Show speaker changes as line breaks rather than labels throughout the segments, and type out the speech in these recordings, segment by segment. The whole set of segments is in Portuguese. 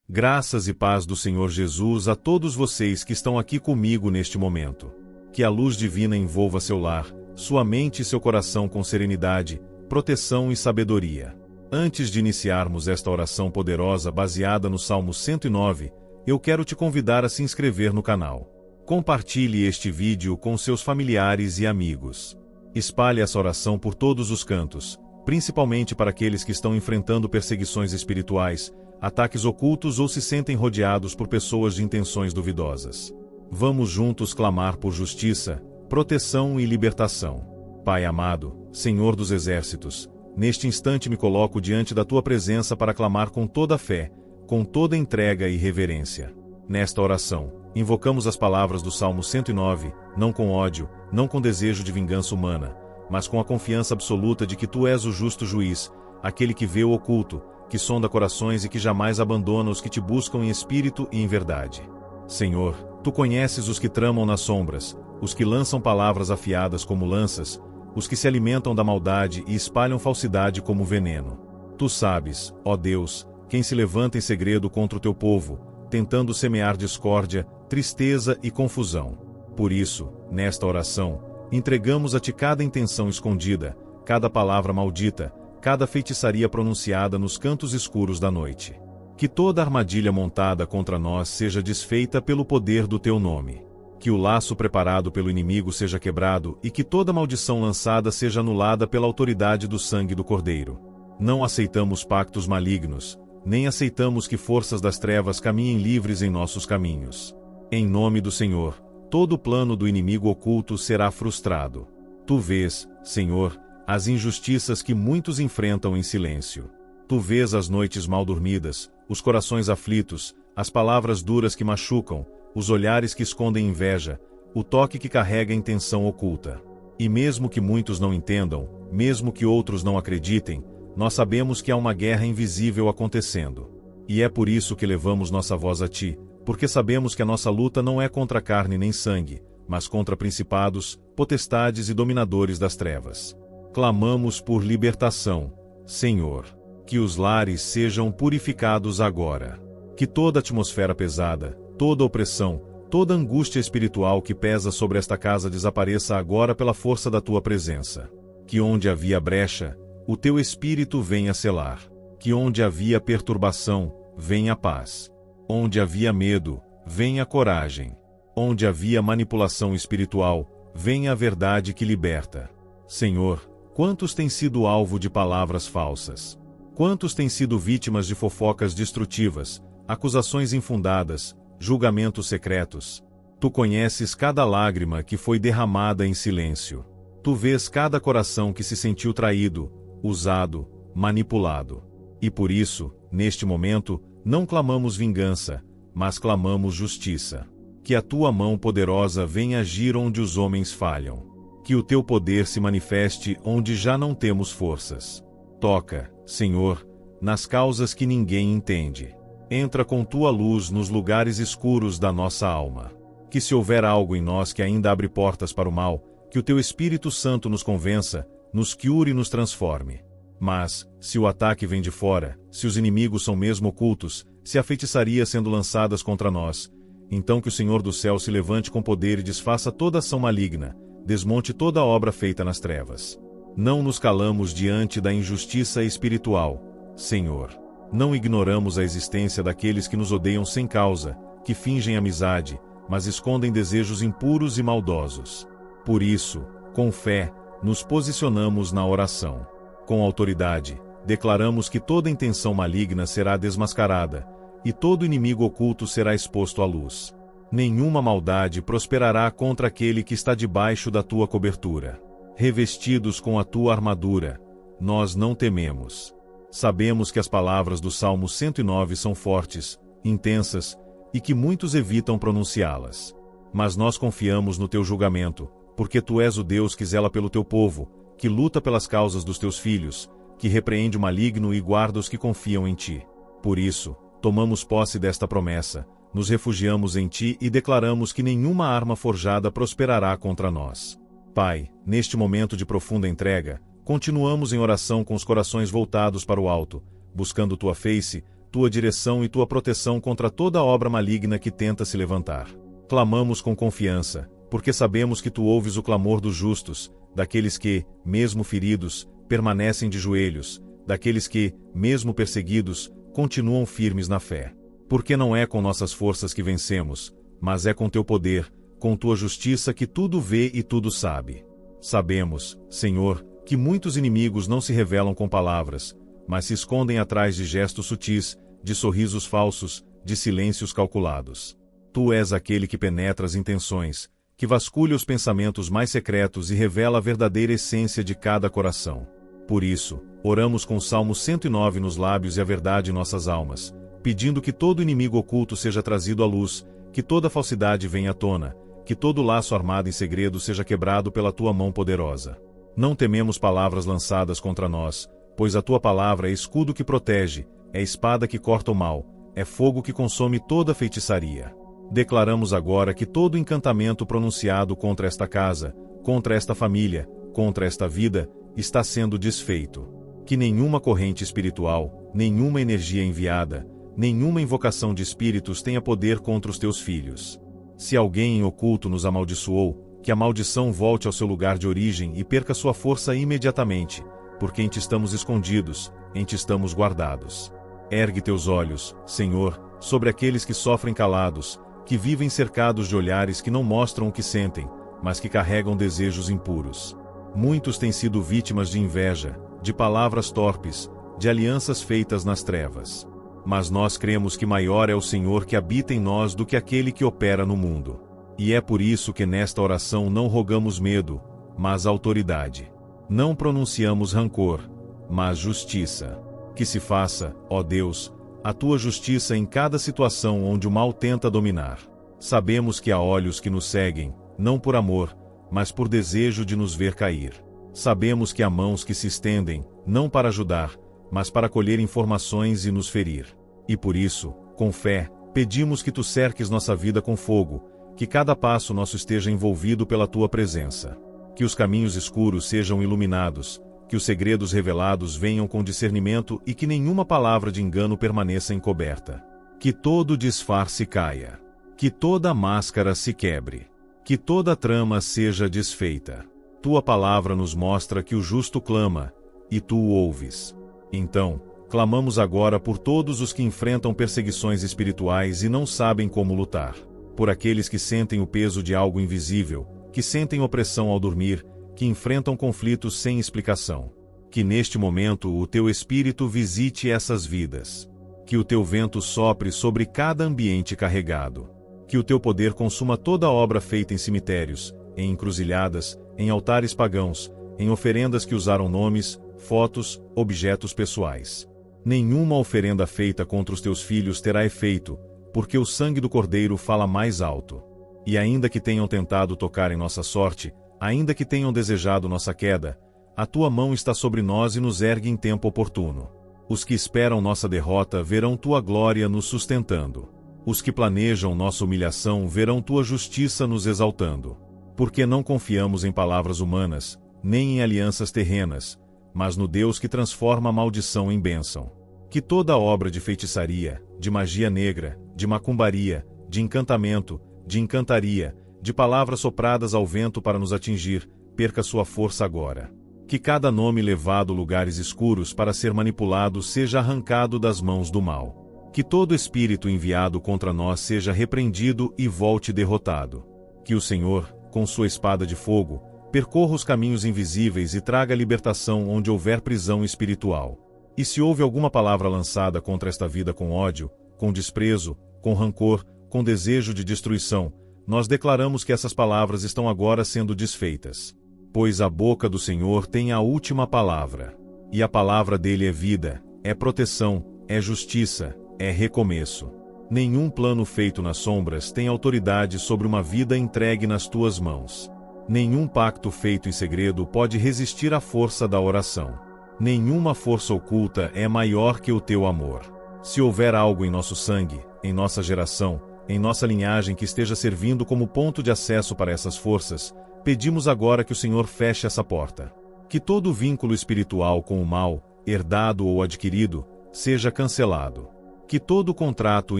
Graças e paz do Senhor Jesus a todos vocês que estão aqui comigo neste momento. Que a luz divina envolva seu lar, sua mente e seu coração com serenidade, proteção e sabedoria. Antes de iniciarmos esta oração poderosa baseada no Salmo 109, eu quero te convidar a se inscrever no canal. Compartilhe este vídeo com seus familiares e amigos. Espalhe essa oração por todos os cantos, principalmente para aqueles que estão enfrentando perseguições espirituais, ataques ocultos ou se sentem rodeados por pessoas de intenções duvidosas. Vamos juntos clamar por justiça, proteção e libertação. Pai amado, Senhor dos exércitos, neste instante me coloco diante da tua presença para clamar com toda a fé, com toda entrega e reverência. Nesta oração, invocamos as palavras do Salmo 109, não com ódio, não com desejo de vingança humana, mas com a confiança absoluta de que tu és o justo juiz, aquele que vê o oculto, que sonda corações e que jamais abandona os que te buscam em espírito e em verdade. Senhor, tu conheces os que tramam nas sombras, os que lançam palavras afiadas como lanças, os que se alimentam da maldade e espalham falsidade como veneno. Tu sabes, ó Deus, quem se levanta em segredo contra o teu povo, tentando semear discórdia, tristeza e confusão. Por isso, nesta oração, entregamos a ti cada intenção escondida, cada palavra maldita, cada feitiçaria pronunciada nos cantos escuros da noite. Que toda armadilha montada contra nós seja desfeita pelo poder do teu nome. Que o laço preparado pelo inimigo seja quebrado e que toda maldição lançada seja anulada pela autoridade do sangue do Cordeiro. Não aceitamos pactos malignos, nem aceitamos que forças das trevas caminhem livres em nossos caminhos. Em nome do Senhor, todo o plano do inimigo oculto será frustrado. Tu vês, Senhor, as injustiças que muitos enfrentam em silêncio. Tu vês as noites mal dormidas, os corações aflitos, as palavras duras que machucam, os olhares que escondem inveja, o toque que carrega intenção oculta. E mesmo que muitos não entendam, mesmo que outros não acreditem, nós sabemos que há uma guerra invisível acontecendo. E é por isso que levamos nossa voz a ti, porque sabemos que a nossa luta não é contra carne nem sangue, mas contra principados, potestades e dominadores das trevas. Clamamos por libertação, Senhor. Que os lares sejam purificados agora. Que toda atmosfera pesada, toda opressão, toda angústia espiritual que pesa sobre esta casa desapareça agora pela força da tua presença. Que onde havia brecha, o teu Espírito venha selar. Que onde havia perturbação, venha paz. Onde havia medo, venha coragem. Onde havia manipulação espiritual, venha a verdade que liberta. Senhor, quantos têm sido alvo de palavras falsas? Quantos têm sido vítimas de fofocas destrutivas, acusações infundadas, julgamentos secretos? Tu conheces cada lágrima que foi derramada em silêncio. Tu vês cada coração que se sentiu traído, usado, manipulado. E por isso, neste momento, não clamamos vingança, mas clamamos justiça. Que a tua mão poderosa venha agir onde os homens falham. Que o teu poder se manifeste onde já não temos forças. Toca, Senhor, nas causas que ninguém entende. Entra com tua luz nos lugares escuros da nossa alma. Que se houver algo em nós que ainda abre portas para o mal, que o teu Espírito Santo nos convença, nos cure e nos transforme. Mas, se o ataque vem de fora, se os inimigos são mesmo ocultos, se a feitiçaria sendo lançadas contra nós, então que o Senhor do céu se levante com poder e desfaça toda ação maligna, desmonte toda obra feita nas trevas. Não nos calamos diante da injustiça espiritual, Senhor. Não ignoramos a existência daqueles que nos odeiam sem causa, que fingem amizade, mas escondem desejos impuros e maldosos. Por isso, com fé, nos posicionamos na oração. Com autoridade, declaramos que toda intenção maligna será desmascarada, e todo inimigo oculto será exposto à luz. Nenhuma maldade prosperará contra aquele que está debaixo da tua cobertura. Revestidos com a tua armadura, nós não tememos. Sabemos que as palavras do Salmo 109 são fortes, intensas, e que muitos evitam pronunciá-las. Mas nós confiamos no teu julgamento, porque tu és o Deus que zela pelo teu povo, que luta pelas causas dos teus filhos, que repreende o maligno e guarda os que confiam em ti. Por isso, tomamos posse desta promessa, nos refugiamos em ti e declaramos que nenhuma arma forjada prosperará contra nós. Pai, neste momento de profunda entrega, continuamos em oração com os corações voltados para o alto, buscando tua face, tua direção e tua proteção contra toda obra maligna que tenta se levantar. Clamamos com confiança, porque sabemos que tu ouves o clamor dos justos, daqueles que, mesmo feridos, permanecem de joelhos, daqueles que, mesmo perseguidos, continuam firmes na fé. Porque não é com nossas forças que vencemos, mas é com teu poder, com tua justiça que tudo vê e tudo sabe. Sabemos, Senhor, que muitos inimigos não se revelam com palavras, mas se escondem atrás de gestos sutis, de sorrisos falsos, de silêncios calculados. Tu és aquele que penetra as intenções, que vasculha os pensamentos mais secretos e revela a verdadeira essência de cada coração. Por isso, oramos com o Salmo 109 nos lábios e a verdade em nossas almas, pedindo que todo inimigo oculto seja trazido à luz, que toda falsidade venha à tona, que todo laço armado em segredo seja quebrado pela tua mão poderosa. Não tememos palavras lançadas contra nós, pois a tua palavra é escudo que protege, é espada que corta o mal, é fogo que consome toda feitiçaria. Declaramos agora que todo encantamento pronunciado contra esta casa, contra esta família, contra esta vida, está sendo desfeito. Que nenhuma corrente espiritual, nenhuma energia enviada, nenhuma invocação de espíritos tenha poder contra os teus filhos. Se alguém em oculto nos amaldiçoou, que a maldição volte ao seu lugar de origem e perca sua força imediatamente, porque em ti estamos escondidos, em ti estamos guardados. Ergue teus olhos, Senhor, sobre aqueles que sofrem calados, que vivem cercados de olhares que não mostram o que sentem, mas que carregam desejos impuros. Muitos têm sido vítimas de inveja, de palavras torpes, de alianças feitas nas trevas. Mas nós cremos que maior é o Senhor que habita em nós do que aquele que opera no mundo. E é por isso que nesta oração não rogamos medo, mas autoridade. Não pronunciamos rancor, mas justiça. Que se faça, ó Deus, a tua justiça em cada situação onde o mal tenta dominar. Sabemos que há olhos que nos seguem, não por amor, mas por desejo de nos ver cair. Sabemos que há mãos que se estendem, não para ajudar, mas para colher informações e nos ferir. E por isso, com fé, pedimos que tu cerques nossa vida com fogo, que cada passo nosso esteja envolvido pela tua presença. Que os caminhos escuros sejam iluminados, que os segredos revelados venham com discernimento e que nenhuma palavra de engano permaneça encoberta. Que todo disfarce caia. Que toda máscara se quebre. Que toda trama seja desfeita. Tua palavra nos mostra que o justo clama, e tu o ouves. Então, clamamos agora por todos os que enfrentam perseguições espirituais e não sabem como lutar. Por aqueles que sentem o peso de algo invisível, que sentem opressão ao dormir, que enfrentam conflitos sem explicação. Que neste momento o teu Espírito visite essas vidas. Que o teu vento sopre sobre cada ambiente carregado. Que o teu poder consuma toda obra feita em cemitérios, em encruzilhadas, em altares pagãos, em oferendas que usaram nomes, fotos, objetos pessoais. Nenhuma oferenda feita contra os teus filhos terá efeito, porque o sangue do Cordeiro fala mais alto. E ainda que tenham tentado tocar em nossa sorte, ainda que tenham desejado nossa queda, a tua mão está sobre nós e nos ergue em tempo oportuno. Os que esperam nossa derrota verão tua glória nos sustentando. Os que planejam nossa humilhação verão tua justiça nos exaltando. Porque não confiamos em palavras humanas, nem em alianças terrenas, mas no Deus que transforma a maldição em bênção. Que toda obra de feitiçaria, de magia negra, de macumbaria, de encantamento, de encantaria, de palavras sopradas ao vento para nos atingir, perca sua força agora. Que cada nome levado a lugares escuros para ser manipulado seja arrancado das mãos do mal. Que todo espírito enviado contra nós seja repreendido e volte derrotado. Que o Senhor, com sua espada de fogo, percorra os caminhos invisíveis e traga libertação onde houver prisão espiritual. E se houve alguma palavra lançada contra esta vida com ódio, com desprezo, com rancor, com desejo de destruição, nós declaramos que essas palavras estão agora sendo desfeitas. Pois a boca do Senhor tem a última palavra. E a palavra dele é vida, é proteção, é justiça, é recomeço. Nenhum plano feito nas sombras tem autoridade sobre uma vida entregue nas tuas mãos. Nenhum pacto feito em segredo pode resistir à força da oração. Nenhuma força oculta é maior que o teu amor. Se houver algo em nosso sangue, em nossa geração, em nossa linhagem que esteja servindo como ponto de acesso para essas forças, pedimos agora que o Senhor feche essa porta. Que todo vínculo espiritual com o mal, herdado ou adquirido, seja cancelado. Que todo contrato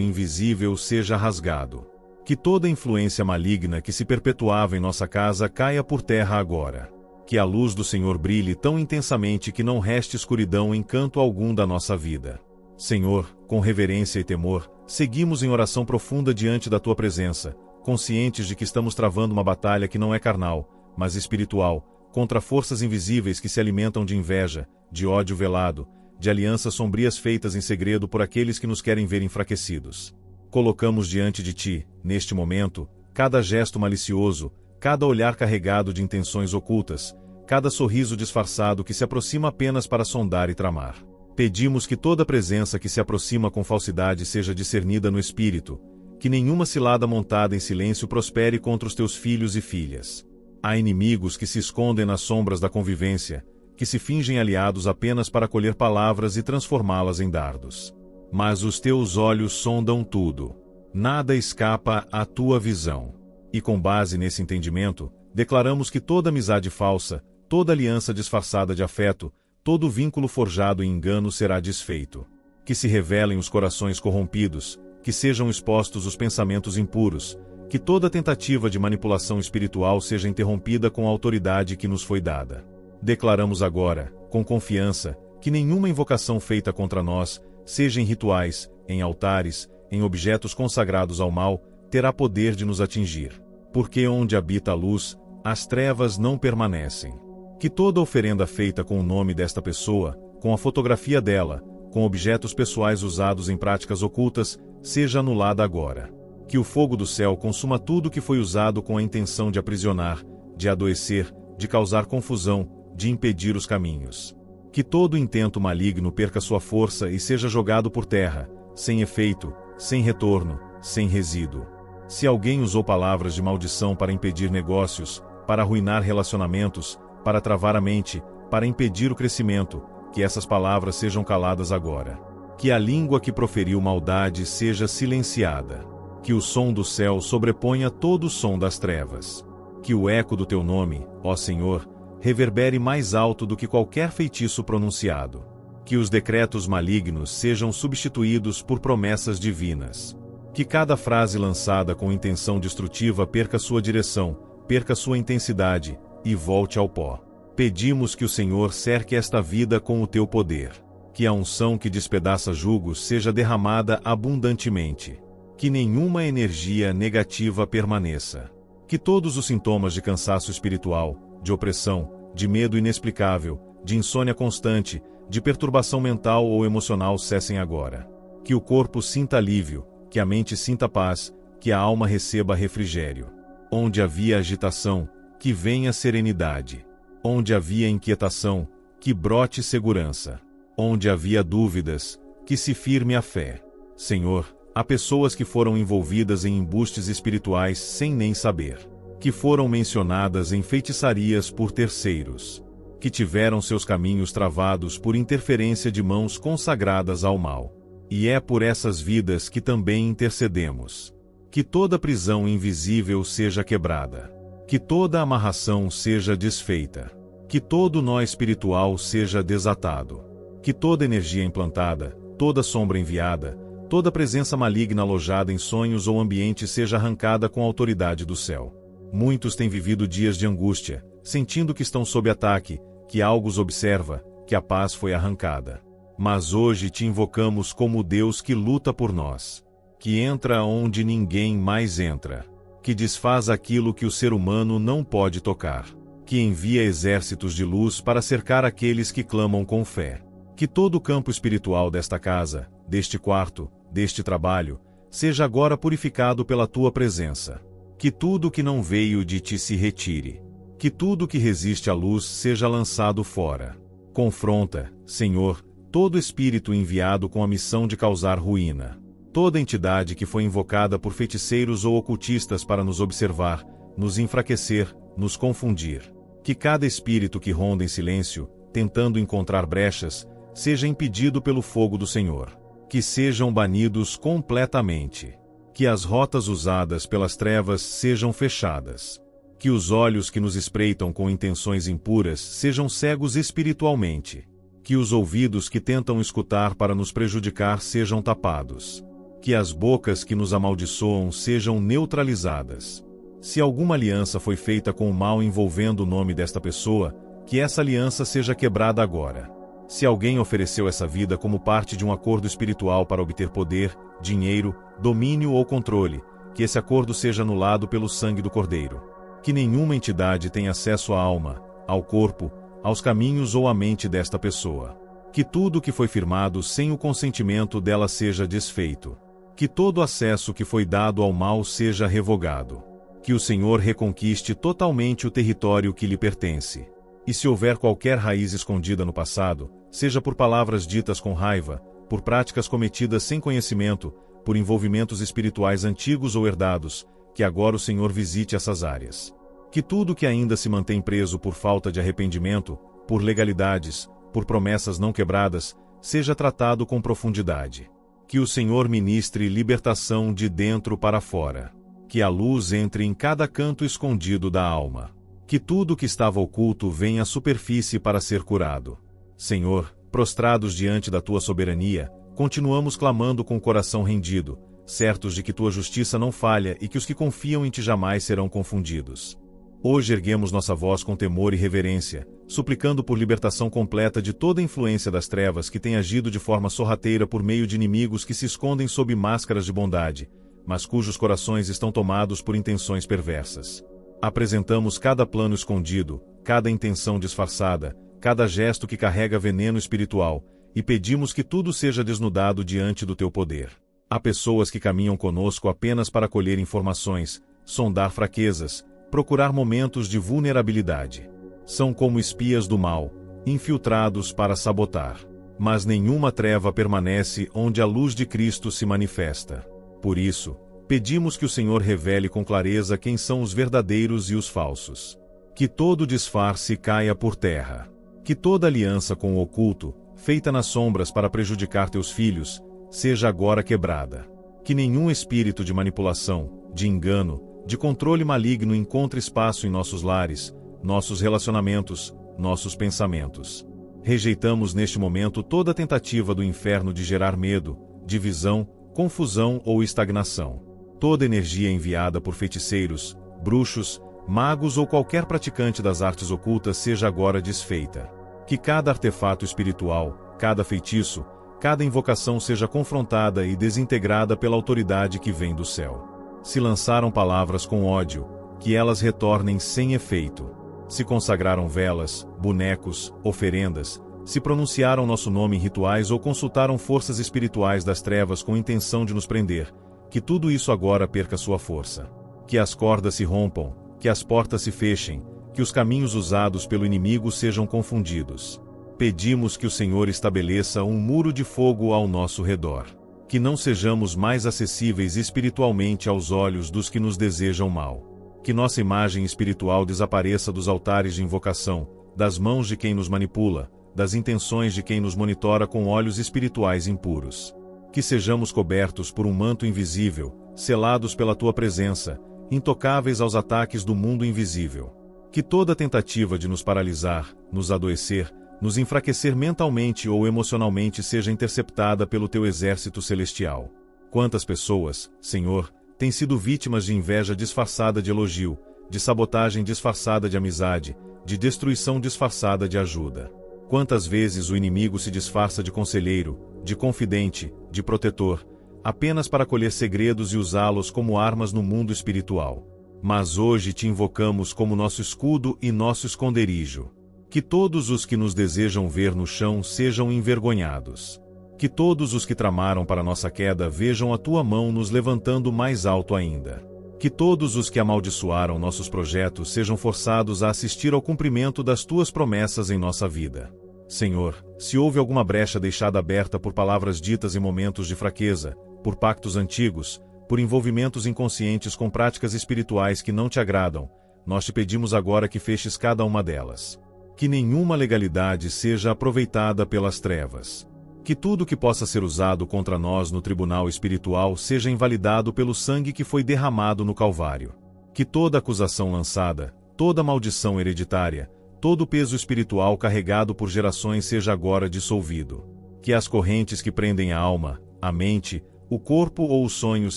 invisível seja rasgado. Que toda influência maligna que se perpetuava em nossa casa caia por terra agora. Que a luz do Senhor brilhe tão intensamente que não reste escuridão em canto algum da nossa vida. Senhor, com reverência e temor, seguimos em oração profunda diante da Tua presença, conscientes de que estamos travando uma batalha que não é carnal, mas espiritual, contra forças invisíveis que se alimentam de inveja, de ódio velado, de alianças sombrias feitas em segredo por aqueles que nos querem ver enfraquecidos. Colocamos diante de Ti, neste momento, cada gesto malicioso, cada olhar carregado de intenções ocultas, cada sorriso disfarçado que se aproxima apenas para sondar e tramar. Pedimos que toda presença que se aproxima com falsidade seja discernida no espírito, que nenhuma cilada montada em silêncio prospere contra os Teus filhos e filhas. Há inimigos que se escondem nas sombras da convivência, que se fingem aliados apenas para colher palavras e transformá-las em dardos. Mas os Teus olhos sondam tudo. Nada escapa à Tua visão. E com base nesse entendimento, declaramos que toda amizade falsa, toda aliança disfarçada de afeto, todo vínculo forjado em engano será desfeito. Que se revelem os corações corrompidos, que sejam expostos os pensamentos impuros, que toda tentativa de manipulação espiritual seja interrompida com a autoridade que nos foi dada. Declaramos agora, com confiança, que nenhuma invocação feita contra nós, seja em rituais, em altares, em objetos consagrados ao mal, terá poder de nos atingir. Porque onde habita a luz, as trevas não permanecem. Que toda oferenda feita com o nome desta pessoa, com a fotografia dela, com objetos pessoais usados em práticas ocultas, seja anulada agora. Que o fogo do céu consuma tudo que foi usado com a intenção de aprisionar, de adoecer, de causar confusão, de impedir os caminhos. Que todo intento maligno perca sua força e seja jogado por terra, sem efeito, sem retorno, sem resíduo. Se alguém usou palavras de maldição para impedir negócios, para arruinar relacionamentos, para travar a mente, para impedir o crescimento, que essas palavras sejam caladas agora. Que a língua que proferiu maldade seja silenciada. Que o som do céu sobreponha todo o som das trevas. Que o eco do Teu nome, ó Senhor, reverbere mais alto do que qualquer feitiço pronunciado. Que os decretos malignos sejam substituídos por promessas divinas. Que cada frase lançada com intenção destrutiva perca sua direção, perca sua intensidade, e volte ao pó. Pedimos que o Senhor cerque esta vida com o Teu poder. Que a unção que despedaça julgos seja derramada abundantemente. Que nenhuma energia negativa permaneça. Que todos os sintomas de cansaço espiritual, de opressão, de medo inexplicável, de insônia constante, de perturbação mental ou emocional cessem agora. Que o corpo sinta alívio, que a mente sinta paz, que a alma receba refrigério. Onde havia agitação, que venha serenidade. Onde havia inquietação, que brote segurança. Onde havia dúvidas, que se firme a fé. Senhor, há pessoas que foram envolvidas em embustes espirituais sem nem saber. Que foram mencionadas em feitiçarias por terceiros. Que tiveram seus caminhos travados por interferência de mãos consagradas ao mal. E é por essas vidas que também intercedemos. Que toda prisão invisível seja quebrada. Que toda amarração seja desfeita. Que todo nó espiritual seja desatado. Que toda energia implantada, toda sombra enviada, toda presença maligna alojada em sonhos ou ambientes seja arrancada com a autoridade do céu. Muitos têm vivido dias de angústia, sentindo que estão sob ataque, que algo os observa, que a paz foi arrancada. Mas hoje te invocamos como o Deus que luta por nós. Que entra onde ninguém mais entra. Que desfaz aquilo que o ser humano não pode tocar. Que envia exércitos de luz para cercar aqueles que clamam com fé. Que todo o campo espiritual desta casa, deste quarto, deste trabalho, seja agora purificado pela Tua presença. Que tudo que não veio de Ti se retire. Que tudo que resiste à luz seja lançado fora. Confronta, Senhor, todo espírito enviado com a missão de causar ruína. Toda entidade que foi invocada por feiticeiros ou ocultistas para nos observar, nos enfraquecer, nos confundir. Que cada espírito que ronda em silêncio, tentando encontrar brechas, seja impedido pelo fogo do Senhor. Que sejam banidos completamente. Que as rotas usadas pelas trevas sejam fechadas. Que os olhos que nos espreitam com intenções impuras sejam cegos espiritualmente. Que os ouvidos que tentam escutar para nos prejudicar sejam tapados. Que as bocas que nos amaldiçoam sejam neutralizadas. Se alguma aliança foi feita com o mal envolvendo o nome desta pessoa, que essa aliança seja quebrada agora. Se alguém ofereceu essa vida como parte de um acordo espiritual para obter poder, dinheiro, domínio ou controle, que esse acordo seja anulado pelo sangue do Cordeiro. Que nenhuma entidade tenha acesso à alma, ao corpo, aos caminhos ou à mente desta pessoa. Que tudo que foi firmado sem o consentimento dela seja desfeito. Que todo acesso que foi dado ao mal seja revogado. Que o Senhor reconquiste totalmente o território que lhe pertence. E se houver qualquer raiz escondida no passado, seja por palavras ditas com raiva, por práticas cometidas sem conhecimento, por envolvimentos espirituais antigos ou herdados, que agora o Senhor visite essas áreas. Que tudo que ainda se mantém preso por falta de arrependimento, por legalidades, por promessas não quebradas, seja tratado com profundidade. Que o Senhor ministre libertação de dentro para fora. Que a luz entre em cada canto escondido da alma. Que tudo que estava oculto venha à superfície para ser curado. Senhor, prostrados diante da Tua soberania, continuamos clamando com o coração rendido, certos de que Tua justiça não falha e que os que confiam em Ti jamais serão confundidos. Hoje erguemos nossa voz com temor e reverência, suplicando por libertação completa de toda a influência das trevas que tem agido de forma sorrateira por meio de inimigos que se escondem sob máscaras de bondade, mas cujos corações estão tomados por intenções perversas. Apresentamos cada plano escondido, cada intenção disfarçada, cada gesto que carrega veneno espiritual, e pedimos que tudo seja desnudado diante do Teu poder. Há pessoas que caminham conosco apenas para colher informações, sondar fraquezas, procurar momentos de vulnerabilidade. São como espias do mal, infiltrados para sabotar. Mas nenhuma treva permanece onde a luz de Cristo se manifesta. Por isso, pedimos que o Senhor revele com clareza quem são os verdadeiros e os falsos. Que todo disfarce caia por terra. Que toda aliança com o oculto, feita nas sombras para prejudicar Teus filhos, seja agora quebrada. Que nenhum espírito de manipulação, de engano, de controle maligno encontre espaço em nossos lares, nossos relacionamentos, nossos pensamentos. Rejeitamos neste momento toda tentativa do inferno de gerar medo, divisão, confusão ou estagnação. Toda energia enviada por feiticeiros, bruxos, magos ou qualquer praticante das artes ocultas seja agora desfeita. Que cada artefato espiritual, cada feitiço, cada invocação seja confrontada e desintegrada pela autoridade que vem do céu. Se lançaram palavras com ódio, que elas retornem sem efeito. Se consagraram velas, bonecos, oferendas, se pronunciaram nosso nome em rituais ou consultaram forças espirituais das trevas com intenção de nos prender, que tudo isso agora perca sua força. Que as cordas se rompam, que as portas se fechem, que os caminhos usados pelo inimigo sejam confundidos. Pedimos que o Senhor estabeleça um muro de fogo ao nosso redor. Que não sejamos mais acessíveis espiritualmente aos olhos dos que nos desejam mal. Que nossa imagem espiritual desapareça dos altares de invocação, das mãos de quem nos manipula, das intenções de quem nos monitora com olhos espirituais impuros. Que sejamos cobertos por um manto invisível, selados pela Tua presença, intocáveis aos ataques do mundo invisível. Que toda tentativa de nos paralisar, nos adoecer, nos enfraquecer mentalmente ou emocionalmente seja interceptada pelo Teu exército celestial. Quantas pessoas, Senhor, têm sido vítimas de inveja disfarçada de elogio, de sabotagem disfarçada de amizade, de destruição disfarçada de ajuda. Quantas vezes o inimigo se disfarça de conselheiro, de confidente, de protetor, apenas para colher segredos e usá-los como armas no mundo espiritual. Mas hoje Te invocamos como nosso escudo e nosso esconderijo. Que todos os que nos desejam ver no chão sejam envergonhados. Que todos os que tramaram para nossa queda vejam a Tua mão nos levantando mais alto ainda. Que todos os que amaldiçoaram nossos projetos sejam forçados a assistir ao cumprimento das Tuas promessas em nossa vida. Senhor, se houve alguma brecha deixada aberta por palavras ditas em momentos de fraqueza, por pactos antigos, por envolvimentos inconscientes com práticas espirituais que não Te agradam, nós Te pedimos agora que feches cada uma delas. Que nenhuma legalidade seja aproveitada pelas trevas. Que tudo que possa ser usado contra nós no tribunal espiritual seja invalidado pelo sangue que foi derramado no Calvário. Que toda acusação lançada, toda maldição hereditária, todo o peso espiritual carregado por gerações seja agora dissolvido. Que as correntes que prendem a alma, a mente, o corpo ou os sonhos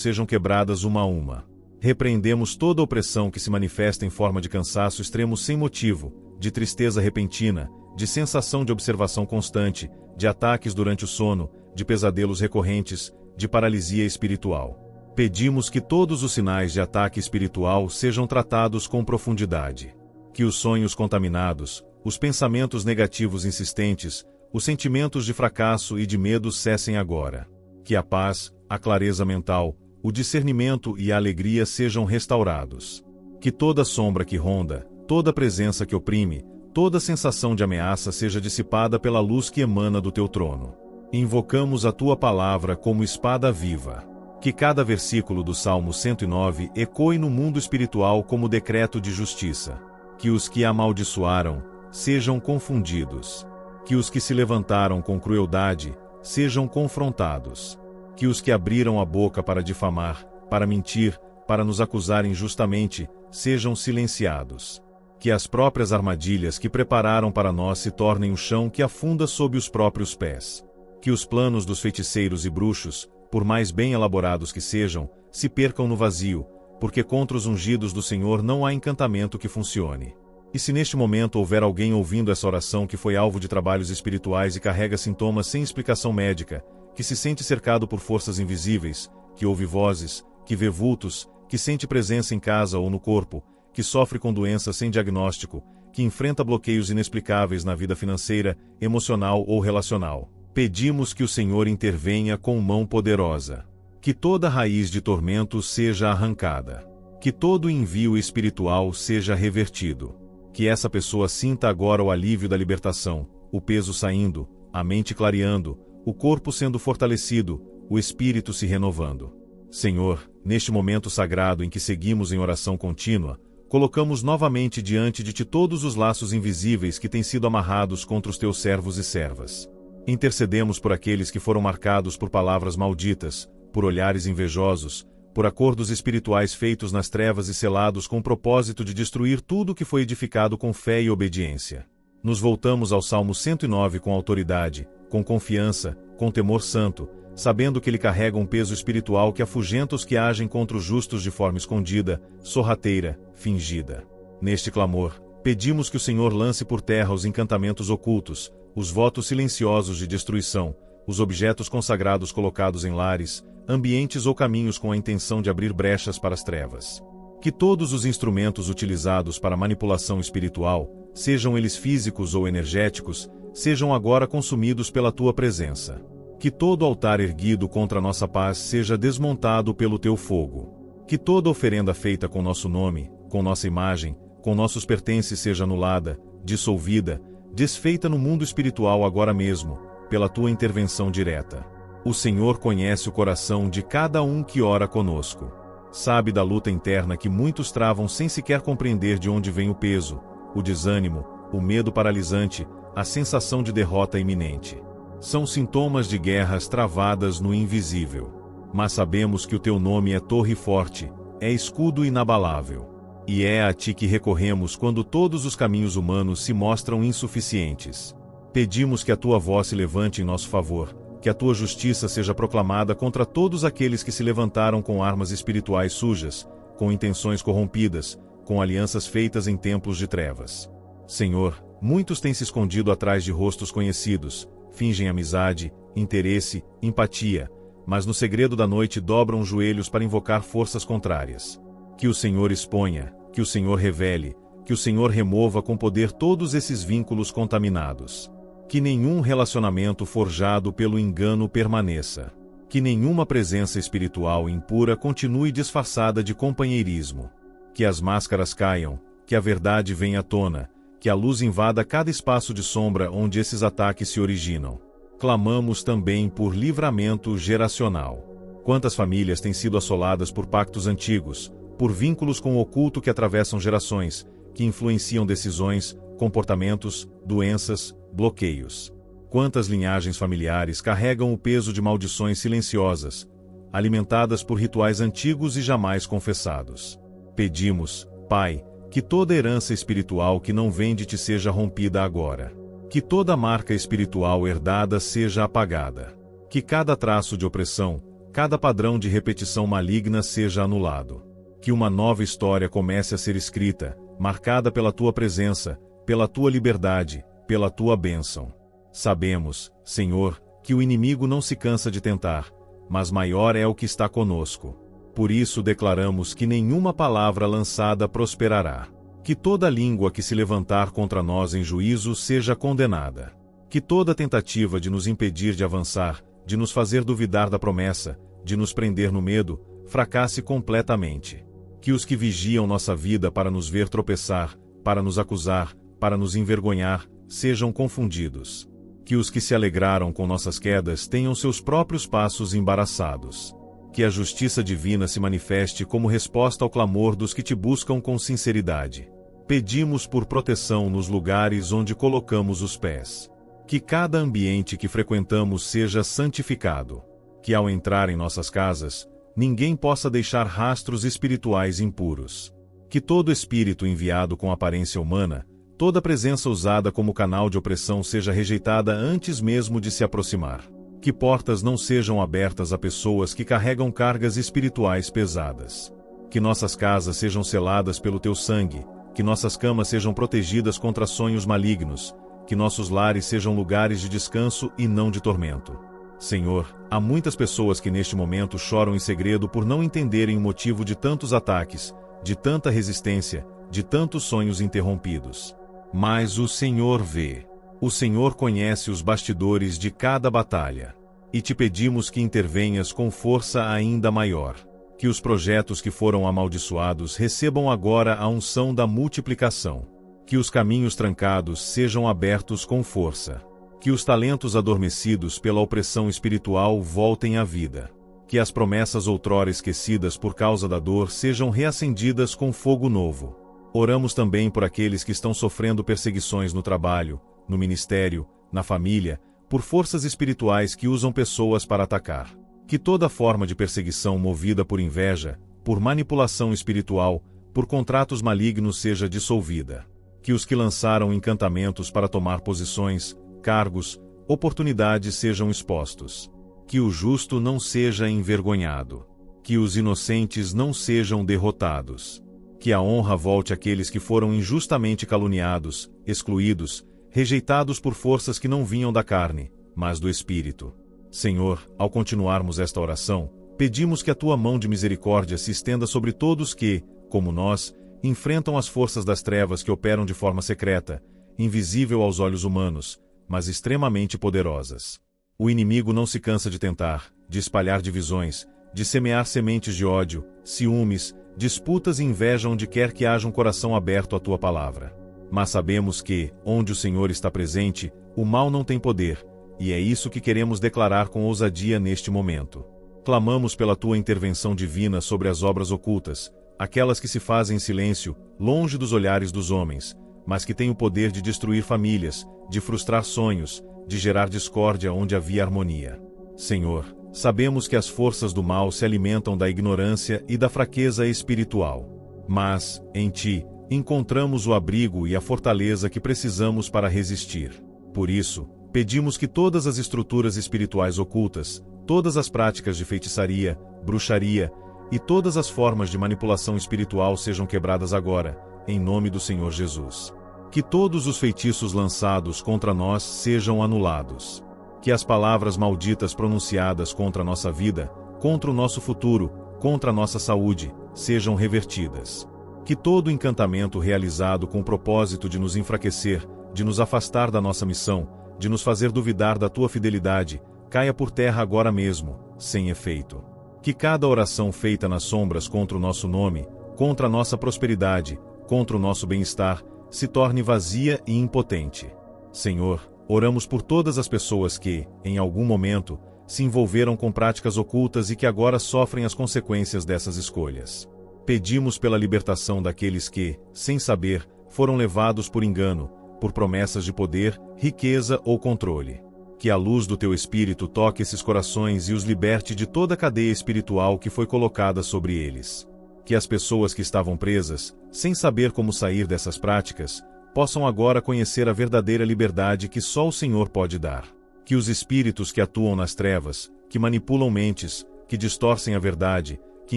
sejam quebradas uma a uma. Repreendemos toda opressão que se manifesta em forma de cansaço extremo sem motivo, de tristeza repentina, de sensação de observação constante, de ataques durante o sono, de pesadelos recorrentes, de paralisia espiritual. Pedimos que todos os sinais de ataque espiritual sejam tratados com profundidade. Que os sonhos contaminados, os pensamentos negativos insistentes, os sentimentos de fracasso e de medo cessem agora. Que a paz, a clareza mental, o discernimento e a alegria sejam restaurados. Que toda sombra que ronda, toda presença que oprime, toda sensação de ameaça seja dissipada pela luz que emana do teu trono. Invocamos a tua palavra como espada viva. Que cada versículo do Salmo 109 ecoe no mundo espiritual como decreto de justiça. Que os que amaldiçoaram sejam confundidos. Que os que se levantaram com crueldade sejam confrontados. Que os que abriram a boca para difamar, para mentir, para nos acusar injustamente, sejam silenciados. Que as próprias armadilhas que prepararam para nós se tornem o chão que afunda sob os próprios pés. Que os planos dos feiticeiros e bruxos, por mais bem elaborados que sejam, se percam no vazio, porque contra os ungidos do Senhor não há encantamento que funcione. E se neste momento houver alguém ouvindo essa oração que foi alvo de trabalhos espirituais e carrega sintomas sem explicação médica, que se sente cercado por forças invisíveis, que ouve vozes, que vê vultos, que sente presença em casa ou no corpo, que sofre com doenças sem diagnóstico, que enfrenta bloqueios inexplicáveis na vida financeira, emocional ou relacional, pedimos que o Senhor intervenha com mão poderosa. Que toda raiz de tormento seja arrancada. Que todo envio espiritual seja revertido. Que essa pessoa sinta agora o alívio da libertação, o peso saindo, a mente clareando, o corpo sendo fortalecido, o espírito se renovando. Senhor, neste momento sagrado em que seguimos em oração contínua, colocamos novamente diante de Ti todos os laços invisíveis que têm sido amarrados contra os Teus servos e servas. Intercedemos por aqueles que foram marcados por palavras malditas, por olhares invejosos, por acordos espirituais feitos nas trevas e selados com o propósito de destruir tudo que foi edificado com fé e obediência. Nos voltamos ao Salmo 109 com autoridade, com confiança, com temor santo, sabendo que ele carrega um peso espiritual que afugenta os que agem contra os justos de forma escondida, sorrateira, fingida. Neste clamor, pedimos que o Senhor lance por terra os encantamentos ocultos, os votos silenciosos de destruição, os objetos consagrados colocados em lares, ambientes ou caminhos com a intenção de abrir brechas para as trevas. Que todos os instrumentos utilizados para manipulação espiritual, sejam eles físicos ou energéticos, sejam agora consumidos pela Tua presença. Que todo altar erguido contra nossa paz seja desmontado pelo Teu fogo. Que toda oferenda feita com nosso nome, com nossa imagem, com nossos pertences seja anulada, dissolvida, desfeita no mundo espiritual agora mesmo, pela Tua intervenção direta. O Senhor conhece o coração de cada um que ora conosco. Sabe da luta interna que muitos travam sem sequer compreender de onde vem o peso, o desânimo, o medo paralisante, a sensação de derrota iminente. São sintomas de guerras travadas no invisível. Mas sabemos que o Teu nome é torre forte, é escudo inabalável. E é a Ti que recorremos quando todos os caminhos humanos se mostram insuficientes. Pedimos que a Tua voz se levante em nosso favor, que a Tua justiça seja proclamada contra todos aqueles que se levantaram com armas espirituais sujas, com intenções corrompidas, com alianças feitas em templos de trevas. Senhor, muitos têm se escondido atrás de rostos conhecidos, fingem amizade, interesse, empatia, mas no segredo da noite dobram os joelhos para invocar forças contrárias. Que o Senhor exponha, que o Senhor revele, que o Senhor remova com poder todos esses vínculos contaminados. Que nenhum relacionamento forjado pelo engano permaneça. Que nenhuma presença espiritual impura continue disfarçada de companheirismo. Que as máscaras caiam, que a verdade venha à tona, que a luz invada cada espaço de sombra onde esses ataques se originam. Clamamos também por livramento geracional. Quantas famílias têm sido assoladas por pactos antigos, por vínculos com o oculto que atravessam gerações, que influenciam decisões, comportamentos, doenças, bloqueios. Quantas linhagens familiares carregam o peso de maldições silenciosas, alimentadas por rituais antigos e jamais confessados. Pedimos, Pai, Que toda herança espiritual que não vem de ti seja rompida agora. Que toda marca espiritual herdada seja apagada. Que cada traço de opressão, cada padrão de repetição maligna seja anulado. Que uma nova história comece a ser escrita, marcada pela tua presença, pela tua liberdade, pela tua bênção. Sabemos, Senhor, que o inimigo não se cansa de tentar, mas maior é o que está conosco. Por isso declaramos que nenhuma palavra lançada prosperará. Que toda língua que se levantar contra nós em juízo seja condenada. Que toda tentativa de nos impedir de avançar, de nos fazer duvidar da promessa, de nos prender no medo, fracasse completamente. Que os que vigiam nossa vida para nos ver tropeçar, para nos acusar, para nos envergonhar, sejam confundidos. Que os que se alegraram com nossas quedas tenham seus próprios passos embaraçados. Que a justiça divina se manifeste como resposta ao clamor dos que te buscam com sinceridade. Pedimos por proteção nos lugares onde colocamos os pés. Que cada ambiente que frequentamos seja santificado. Que ao entrar em nossas casas, ninguém possa deixar rastros espirituais impuros. Que todo espírito enviado com aparência humana, toda presença usada como canal de opressão seja rejeitada antes mesmo de se aproximar. Que portas não sejam abertas a pessoas que carregam cargas espirituais pesadas. Que nossas casas sejam seladas pelo teu sangue, que nossas camas sejam protegidas contra sonhos malignos, que nossos lares sejam lugares de descanso e não de tormento. Senhor, há muitas pessoas que neste momento choram em segredo por não entenderem o motivo de tantos ataques, de tanta resistência, de tantos sonhos interrompidos. Mas o Senhor vê. O Senhor conhece os bastidores de cada batalha. E te pedimos que intervenhas com força ainda maior. Que os projetos que foram amaldiçoados recebam agora a unção da multiplicação. Que os caminhos trancados sejam abertos com força. Que os talentos adormecidos pela opressão espiritual voltem à vida. Que as promessas outrora esquecidas por causa da dor sejam reacendidas com fogo novo. Oramos também por aqueles que estão sofrendo perseguições no trabalho, no ministério, na família, por forças espirituais que usam pessoas para atacar. Que toda forma de perseguição movida por inveja, por manipulação espiritual, por contratos malignos seja dissolvida. Que os que lançaram encantamentos para tomar posições, cargos, oportunidades sejam expostos. Que o justo não seja envergonhado. Que os inocentes não sejam derrotados. Que a honra volte àqueles que foram injustamente caluniados, excluídos, rejeitados por forças que não vinham da carne, mas do Espírito. Senhor, ao continuarmos esta oração, pedimos que a tua mão de misericórdia se estenda sobre todos que, como nós, enfrentam as forças das trevas que operam de forma secreta, invisível aos olhos humanos, mas extremamente poderosas. O inimigo não se cansa de tentar, de espalhar divisões, de semear sementes de ódio, ciúmes, disputas e inveja onde quer que haja um coração aberto à tua palavra. Mas sabemos que, onde o Senhor está presente, o mal não tem poder, e é isso que queremos declarar com ousadia neste momento. Clamamos pela tua intervenção divina sobre as obras ocultas, aquelas que se fazem em silêncio, longe dos olhares dos homens, mas que têm o poder de destruir famílias, de frustrar sonhos, de gerar discórdia onde havia harmonia. Senhor, sabemos que as forças do mal se alimentam da ignorância e da fraqueza espiritual. Mas, em ti, encontramos o abrigo e a fortaleza que precisamos para resistir. Por isso, pedimos que todas as estruturas espirituais ocultas, todas as práticas de feitiçaria, bruxaria e todas as formas de manipulação espiritual sejam quebradas agora, em nome do Senhor Jesus. Que todos os feitiços lançados contra nós sejam anulados. Que as palavras malditas pronunciadas contra a nossa vida, contra o nosso futuro, contra a nossa saúde, sejam revertidas. Que todo encantamento realizado com o propósito de nos enfraquecer, de nos afastar da nossa missão, de nos fazer duvidar da tua fidelidade, caia por terra agora mesmo, sem efeito. Que cada oração feita nas sombras contra o nosso nome, contra a nossa prosperidade, contra o nosso bem-estar, se torne vazia e impotente. Senhor, oramos por todas as pessoas que, em algum momento, se envolveram com práticas ocultas e que agora sofrem as consequências dessas escolhas. Pedimos pela libertação daqueles que, sem saber, foram levados por engano, por promessas de poder, riqueza ou controle. Que a luz do teu Espírito toque esses corações e os liberte de toda a cadeia espiritual que foi colocada sobre eles. Que as pessoas que estavam presas, sem saber como sair dessas práticas, possam agora conhecer a verdadeira liberdade que só o Senhor pode dar. Que os espíritos que atuam nas trevas, que manipulam mentes, que distorcem a verdade, que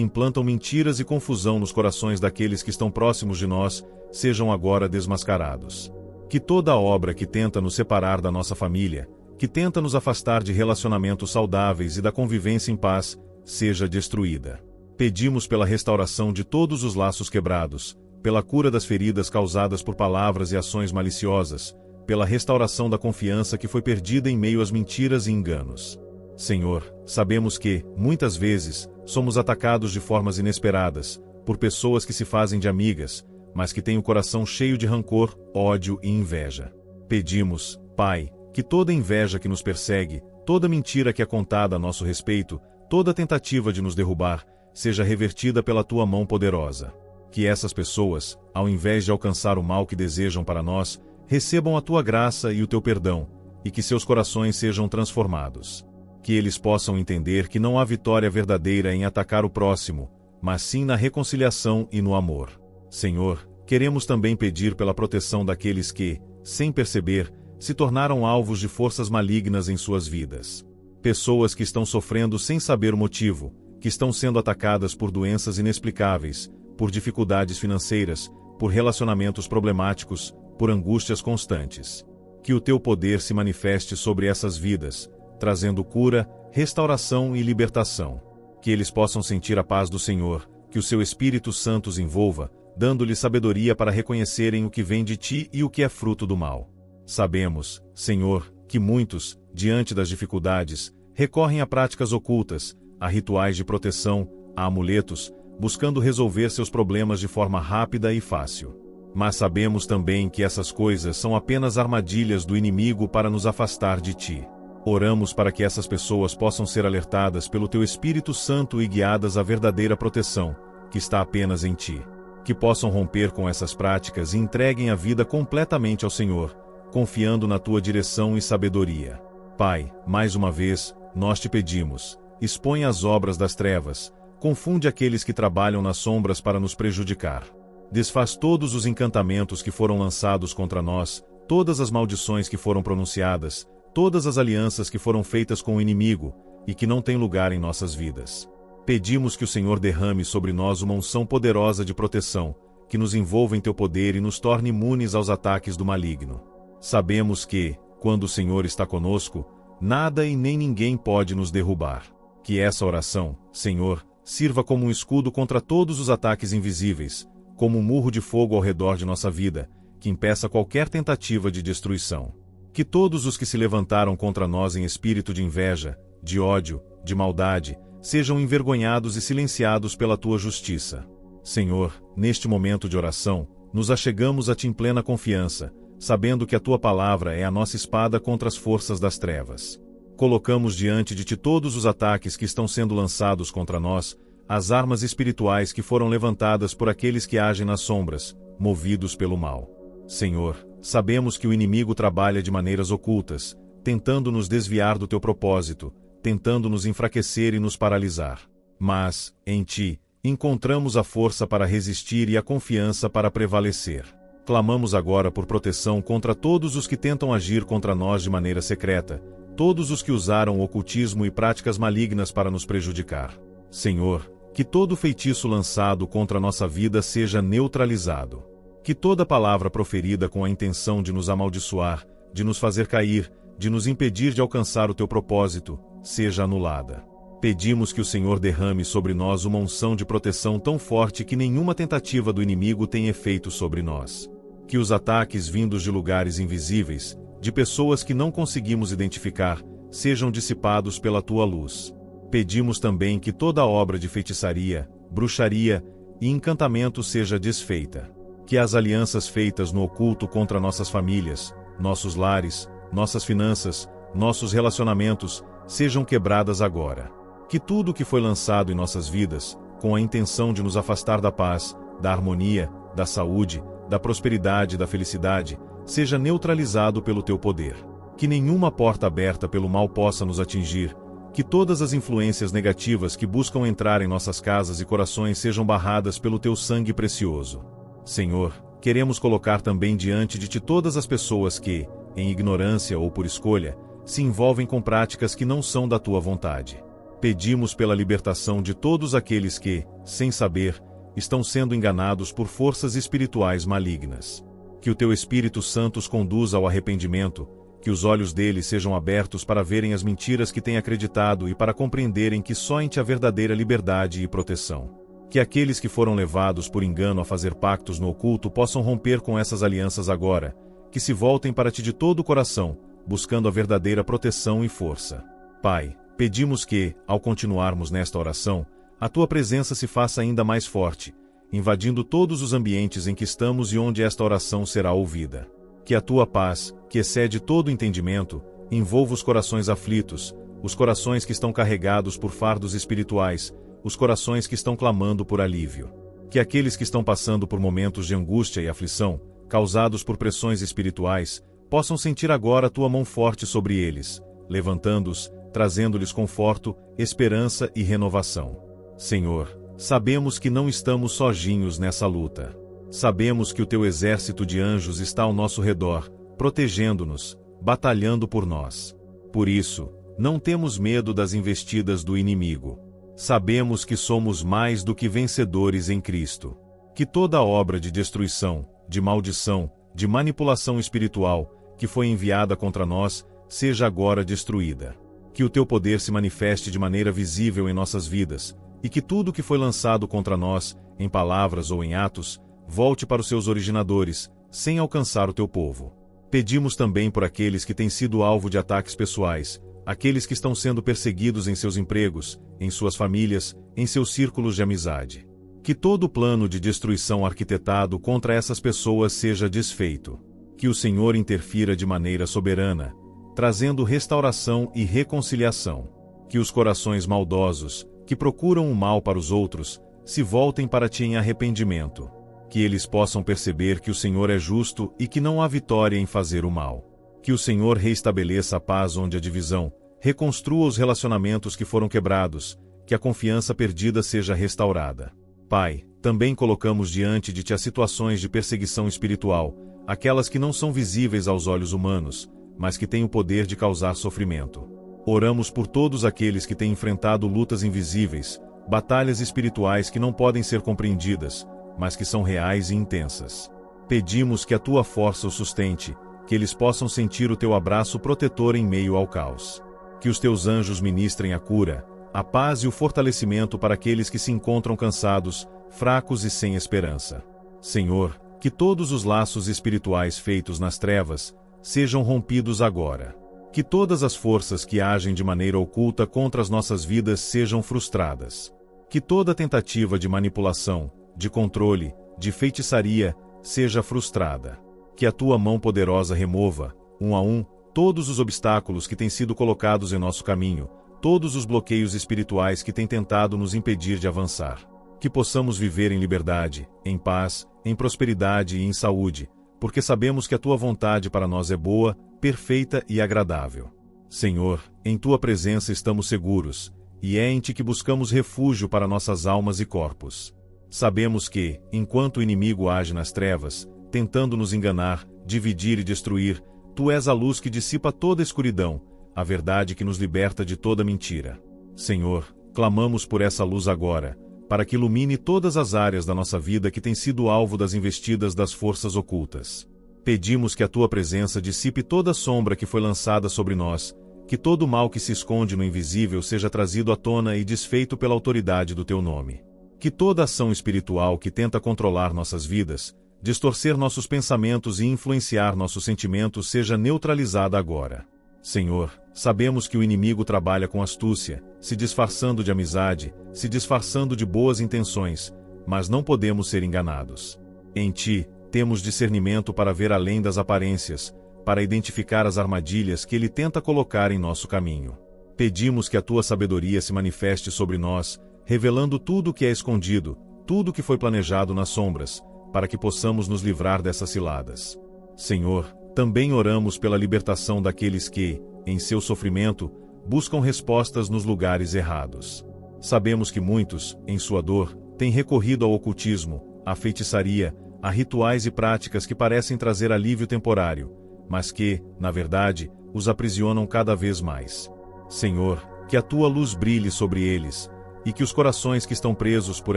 implantam mentiras e confusão nos corações daqueles que estão próximos de nós, sejam agora desmascarados. Que toda obra que tenta nos separar da nossa família, que tenta nos afastar de relacionamentos saudáveis e da convivência em paz, seja destruída. Pedimos pela restauração de todos os laços quebrados, pela cura das feridas causadas por palavras e ações maliciosas, pela restauração da confiança que foi perdida em meio às mentiras e enganos. Senhor, sabemos que, muitas vezes, somos atacados de formas inesperadas, por pessoas que se fazem de amigas, mas que têm o coração cheio de rancor, ódio e inveja. Pedimos, Pai, que toda inveja que nos persegue, toda mentira que é contada a nosso respeito, toda tentativa de nos derrubar, seja revertida pela Tua mão poderosa. Que essas pessoas, ao invés de alcançar o mal que desejam para nós, recebam a Tua graça e o Teu perdão, e que seus corações sejam transformados. Que eles possam entender que não há vitória verdadeira em atacar o próximo, mas sim na reconciliação e no amor. Senhor, queremos também pedir pela proteção daqueles que, sem perceber, se tornaram alvos de forças malignas em suas vidas. Pessoas que estão sofrendo sem saber o motivo, que estão sendo atacadas por doenças inexplicáveis, por dificuldades financeiras, por relacionamentos problemáticos, por angústias constantes. Que o Teu poder se manifeste sobre essas vidas, trazendo cura, restauração e libertação. Que eles possam sentir a paz do Senhor, que o Seu Espírito Santo os envolva, dando-lhes sabedoria para reconhecerem o que vem de Ti e o que é fruto do mal. Sabemos, Senhor, que muitos, diante das dificuldades, recorrem a práticas ocultas, a rituais de proteção, a amuletos, buscando resolver seus problemas de forma rápida e fácil. Mas sabemos também que essas coisas são apenas armadilhas do inimigo para nos afastar de Ti. Oramos para que essas pessoas possam ser alertadas pelo Teu Espírito Santo e guiadas à verdadeira proteção, que está apenas em Ti. Que possam romper com essas práticas e entreguem a vida completamente ao Senhor, confiando na Tua direção e sabedoria. Pai, mais uma vez, nós Te pedimos, expõe as obras das trevas, confunde aqueles que trabalham nas sombras para nos prejudicar. Desfaz todos os encantamentos que foram lançados contra nós, todas as maldições que foram pronunciadas, todas as alianças que foram feitas com o inimigo, e que não têm lugar em nossas vidas. Pedimos que o Senhor derrame sobre nós uma unção poderosa de proteção, que nos envolva em Teu poder e nos torne imunes aos ataques do maligno. Sabemos que, quando o Senhor está conosco, nada e nem ninguém pode nos derrubar. Que essa oração, Senhor, sirva como um escudo contra todos os ataques invisíveis, como um murro de fogo ao redor de nossa vida, que impeça qualquer tentativa de destruição. Que todos os que se levantaram contra nós em espírito de inveja, de ódio, de maldade, sejam envergonhados e silenciados pela Tua justiça. Senhor, neste momento de oração, nos achegamos a Ti em plena confiança, sabendo que a Tua palavra é a nossa espada contra as forças das trevas. Colocamos diante de Ti todos os ataques que estão sendo lançados contra nós, as armas espirituais que foram levantadas por aqueles que agem nas sombras, movidos pelo mal. Senhor, sabemos que o inimigo trabalha de maneiras ocultas, tentando nos desviar do Teu propósito, tentando nos enfraquecer e nos paralisar. Mas, em Ti, encontramos a força para resistir e a confiança para prevalecer. Clamamos agora por proteção contra todos os que tentam agir contra nós de maneira secreta, todos os que usaram ocultismo e práticas malignas para nos prejudicar. Senhor, que todo feitiço lançado contra nossa vida seja neutralizado. Que toda palavra proferida com a intenção de nos amaldiçoar, de nos fazer cair, de nos impedir de alcançar o Teu propósito, seja anulada. Pedimos que o Senhor derrame sobre nós uma unção de proteção tão forte que nenhuma tentativa do inimigo tenha efeito sobre nós. Que os ataques vindos de lugares invisíveis, de pessoas que não conseguimos identificar, sejam dissipados pela Tua luz. Pedimos também que toda obra de feitiçaria, bruxaria e encantamento seja desfeita. Que as alianças feitas no oculto contra nossas famílias, nossos lares, nossas finanças, nossos relacionamentos, sejam quebradas agora. Que tudo o que foi lançado em nossas vidas, com a intenção de nos afastar da paz, da harmonia, da saúde, da prosperidade e da felicidade, seja neutralizado pelo Teu poder. Que nenhuma porta aberta pelo mal possa nos atingir, Que todas as influências negativas que buscam entrar em nossas casas e corações sejam barradas pelo teu sangue precioso. Senhor, queremos colocar também diante de ti todas as pessoas que, em ignorância ou por escolha, se envolvem com práticas que não são da tua vontade. Pedimos pela libertação de todos aqueles que, sem saber, estão sendo enganados por forças espirituais malignas. Que o teu Espírito Santo os conduza ao arrependimento, que os olhos deles sejam abertos para verem as mentiras que têm acreditado e para compreenderem que só em ti há verdadeira liberdade e proteção. Que aqueles que foram levados por engano a fazer pactos no oculto possam romper com essas alianças agora, que se voltem para ti de todo o coração, buscando a verdadeira proteção e força. Pai, pedimos que, ao continuarmos nesta oração, a tua presença se faça ainda mais forte, invadindo todos os ambientes em que estamos e onde esta oração será ouvida. Que a tua paz, que excede todo entendimento, envolva os corações aflitos, os corações que estão carregados por fardos espirituais, os corações que estão clamando por alívio. Que aqueles que estão passando por momentos de angústia e aflição, causados por pressões espirituais, possam sentir agora a tua mão forte sobre eles, levantando-os, trazendo-lhes conforto, esperança e renovação. Senhor, sabemos que não estamos sozinhos nessa luta. Sabemos que o teu exército de anjos está ao nosso redor, protegendo-nos, batalhando por nós. Por isso, não temos medo das investidas do inimigo. Sabemos que somos mais do que vencedores em Cristo. Que toda obra de destruição, de maldição, de manipulação espiritual, que foi enviada contra nós, seja agora destruída. Que o teu poder se manifeste de maneira visível em nossas vidas, e que tudo que foi lançado contra nós, em palavras ou em atos, volte para os seus originadores, sem alcançar o teu povo. Pedimos também por aqueles que têm sido alvo de ataques pessoais, aqueles que estão sendo perseguidos em seus empregos, em suas famílias, em seus círculos de amizade. Que todo plano de destruição arquitetado contra essas pessoas seja desfeito. Que o Senhor interfira de maneira soberana, trazendo restauração e reconciliação. Que os corações maldosos, que procuram o mal para os outros, se voltem para ti em arrependimento. Que eles possam perceber que o Senhor é justo e que não há vitória em fazer o mal. Que o Senhor reestabeleça a paz onde há divisão, reconstrua os relacionamentos que foram quebrados, que a confiança perdida seja restaurada. Pai, também colocamos diante de ti as situações de perseguição espiritual, aquelas que não são visíveis aos olhos humanos, mas que têm o poder de causar sofrimento. Oramos por todos aqueles que têm enfrentado lutas invisíveis, batalhas espirituais que não podem ser compreendidas, mas que são reais e intensas. Pedimos que a tua força os sustente, que eles possam sentir o teu abraço protetor em meio ao caos. Que os teus anjos ministrem a cura, a paz e o fortalecimento para aqueles que se encontram cansados, fracos e sem esperança. Senhor, que todos os laços espirituais feitos nas trevas sejam rompidos agora. Que todas as forças que agem de maneira oculta contra as nossas vidas sejam frustradas. Que toda tentativa de manipulação, de controle, de feitiçaria, seja frustrada. Que a tua mão poderosa remova, um a um, todos os obstáculos que têm sido colocados em nosso caminho, todos os bloqueios espirituais que têm tentado nos impedir de avançar. Que possamos viver em liberdade, em paz, em prosperidade e em saúde, porque sabemos que a tua vontade para nós é boa, perfeita e agradável. Senhor, em tua presença estamos seguros, e é em ti que buscamos refúgio para nossas almas e corpos. Sabemos que, enquanto o inimigo age nas trevas, tentando nos enganar, dividir e destruir, tu és a luz que dissipa toda a escuridão, a verdade que nos liberta de toda mentira. Senhor, clamamos por essa luz agora, para que ilumine todas as áreas da nossa vida que têm sido alvo das investidas das forças ocultas. Pedimos que a tua presença dissipe toda a sombra que foi lançada sobre nós, que todo o mal que se esconde no invisível seja trazido à tona e desfeito pela autoridade do teu nome. Que toda ação espiritual que tenta controlar nossas vidas, distorcer nossos pensamentos e influenciar nossos sentimentos seja neutralizada agora. Senhor, sabemos que o inimigo trabalha com astúcia, se disfarçando de amizade, se disfarçando de boas intenções, mas não podemos ser enganados. Em ti, temos discernimento para ver além das aparências, para identificar as armadilhas que ele tenta colocar em nosso caminho. Pedimos que a tua sabedoria se manifeste sobre nós, revelando tudo o que é escondido, tudo o que foi planejado nas sombras, para que possamos nos livrar dessas ciladas. Senhor, também oramos pela libertação daqueles que, em seu sofrimento, buscam respostas nos lugares errados. Sabemos que muitos, em sua dor, têm recorrido ao ocultismo, à feitiçaria, a rituais e práticas que parecem trazer alívio temporário, mas que, na verdade, os aprisionam cada vez mais. Senhor, que a tua luz brilhe sobre eles, e que os corações que estão presos por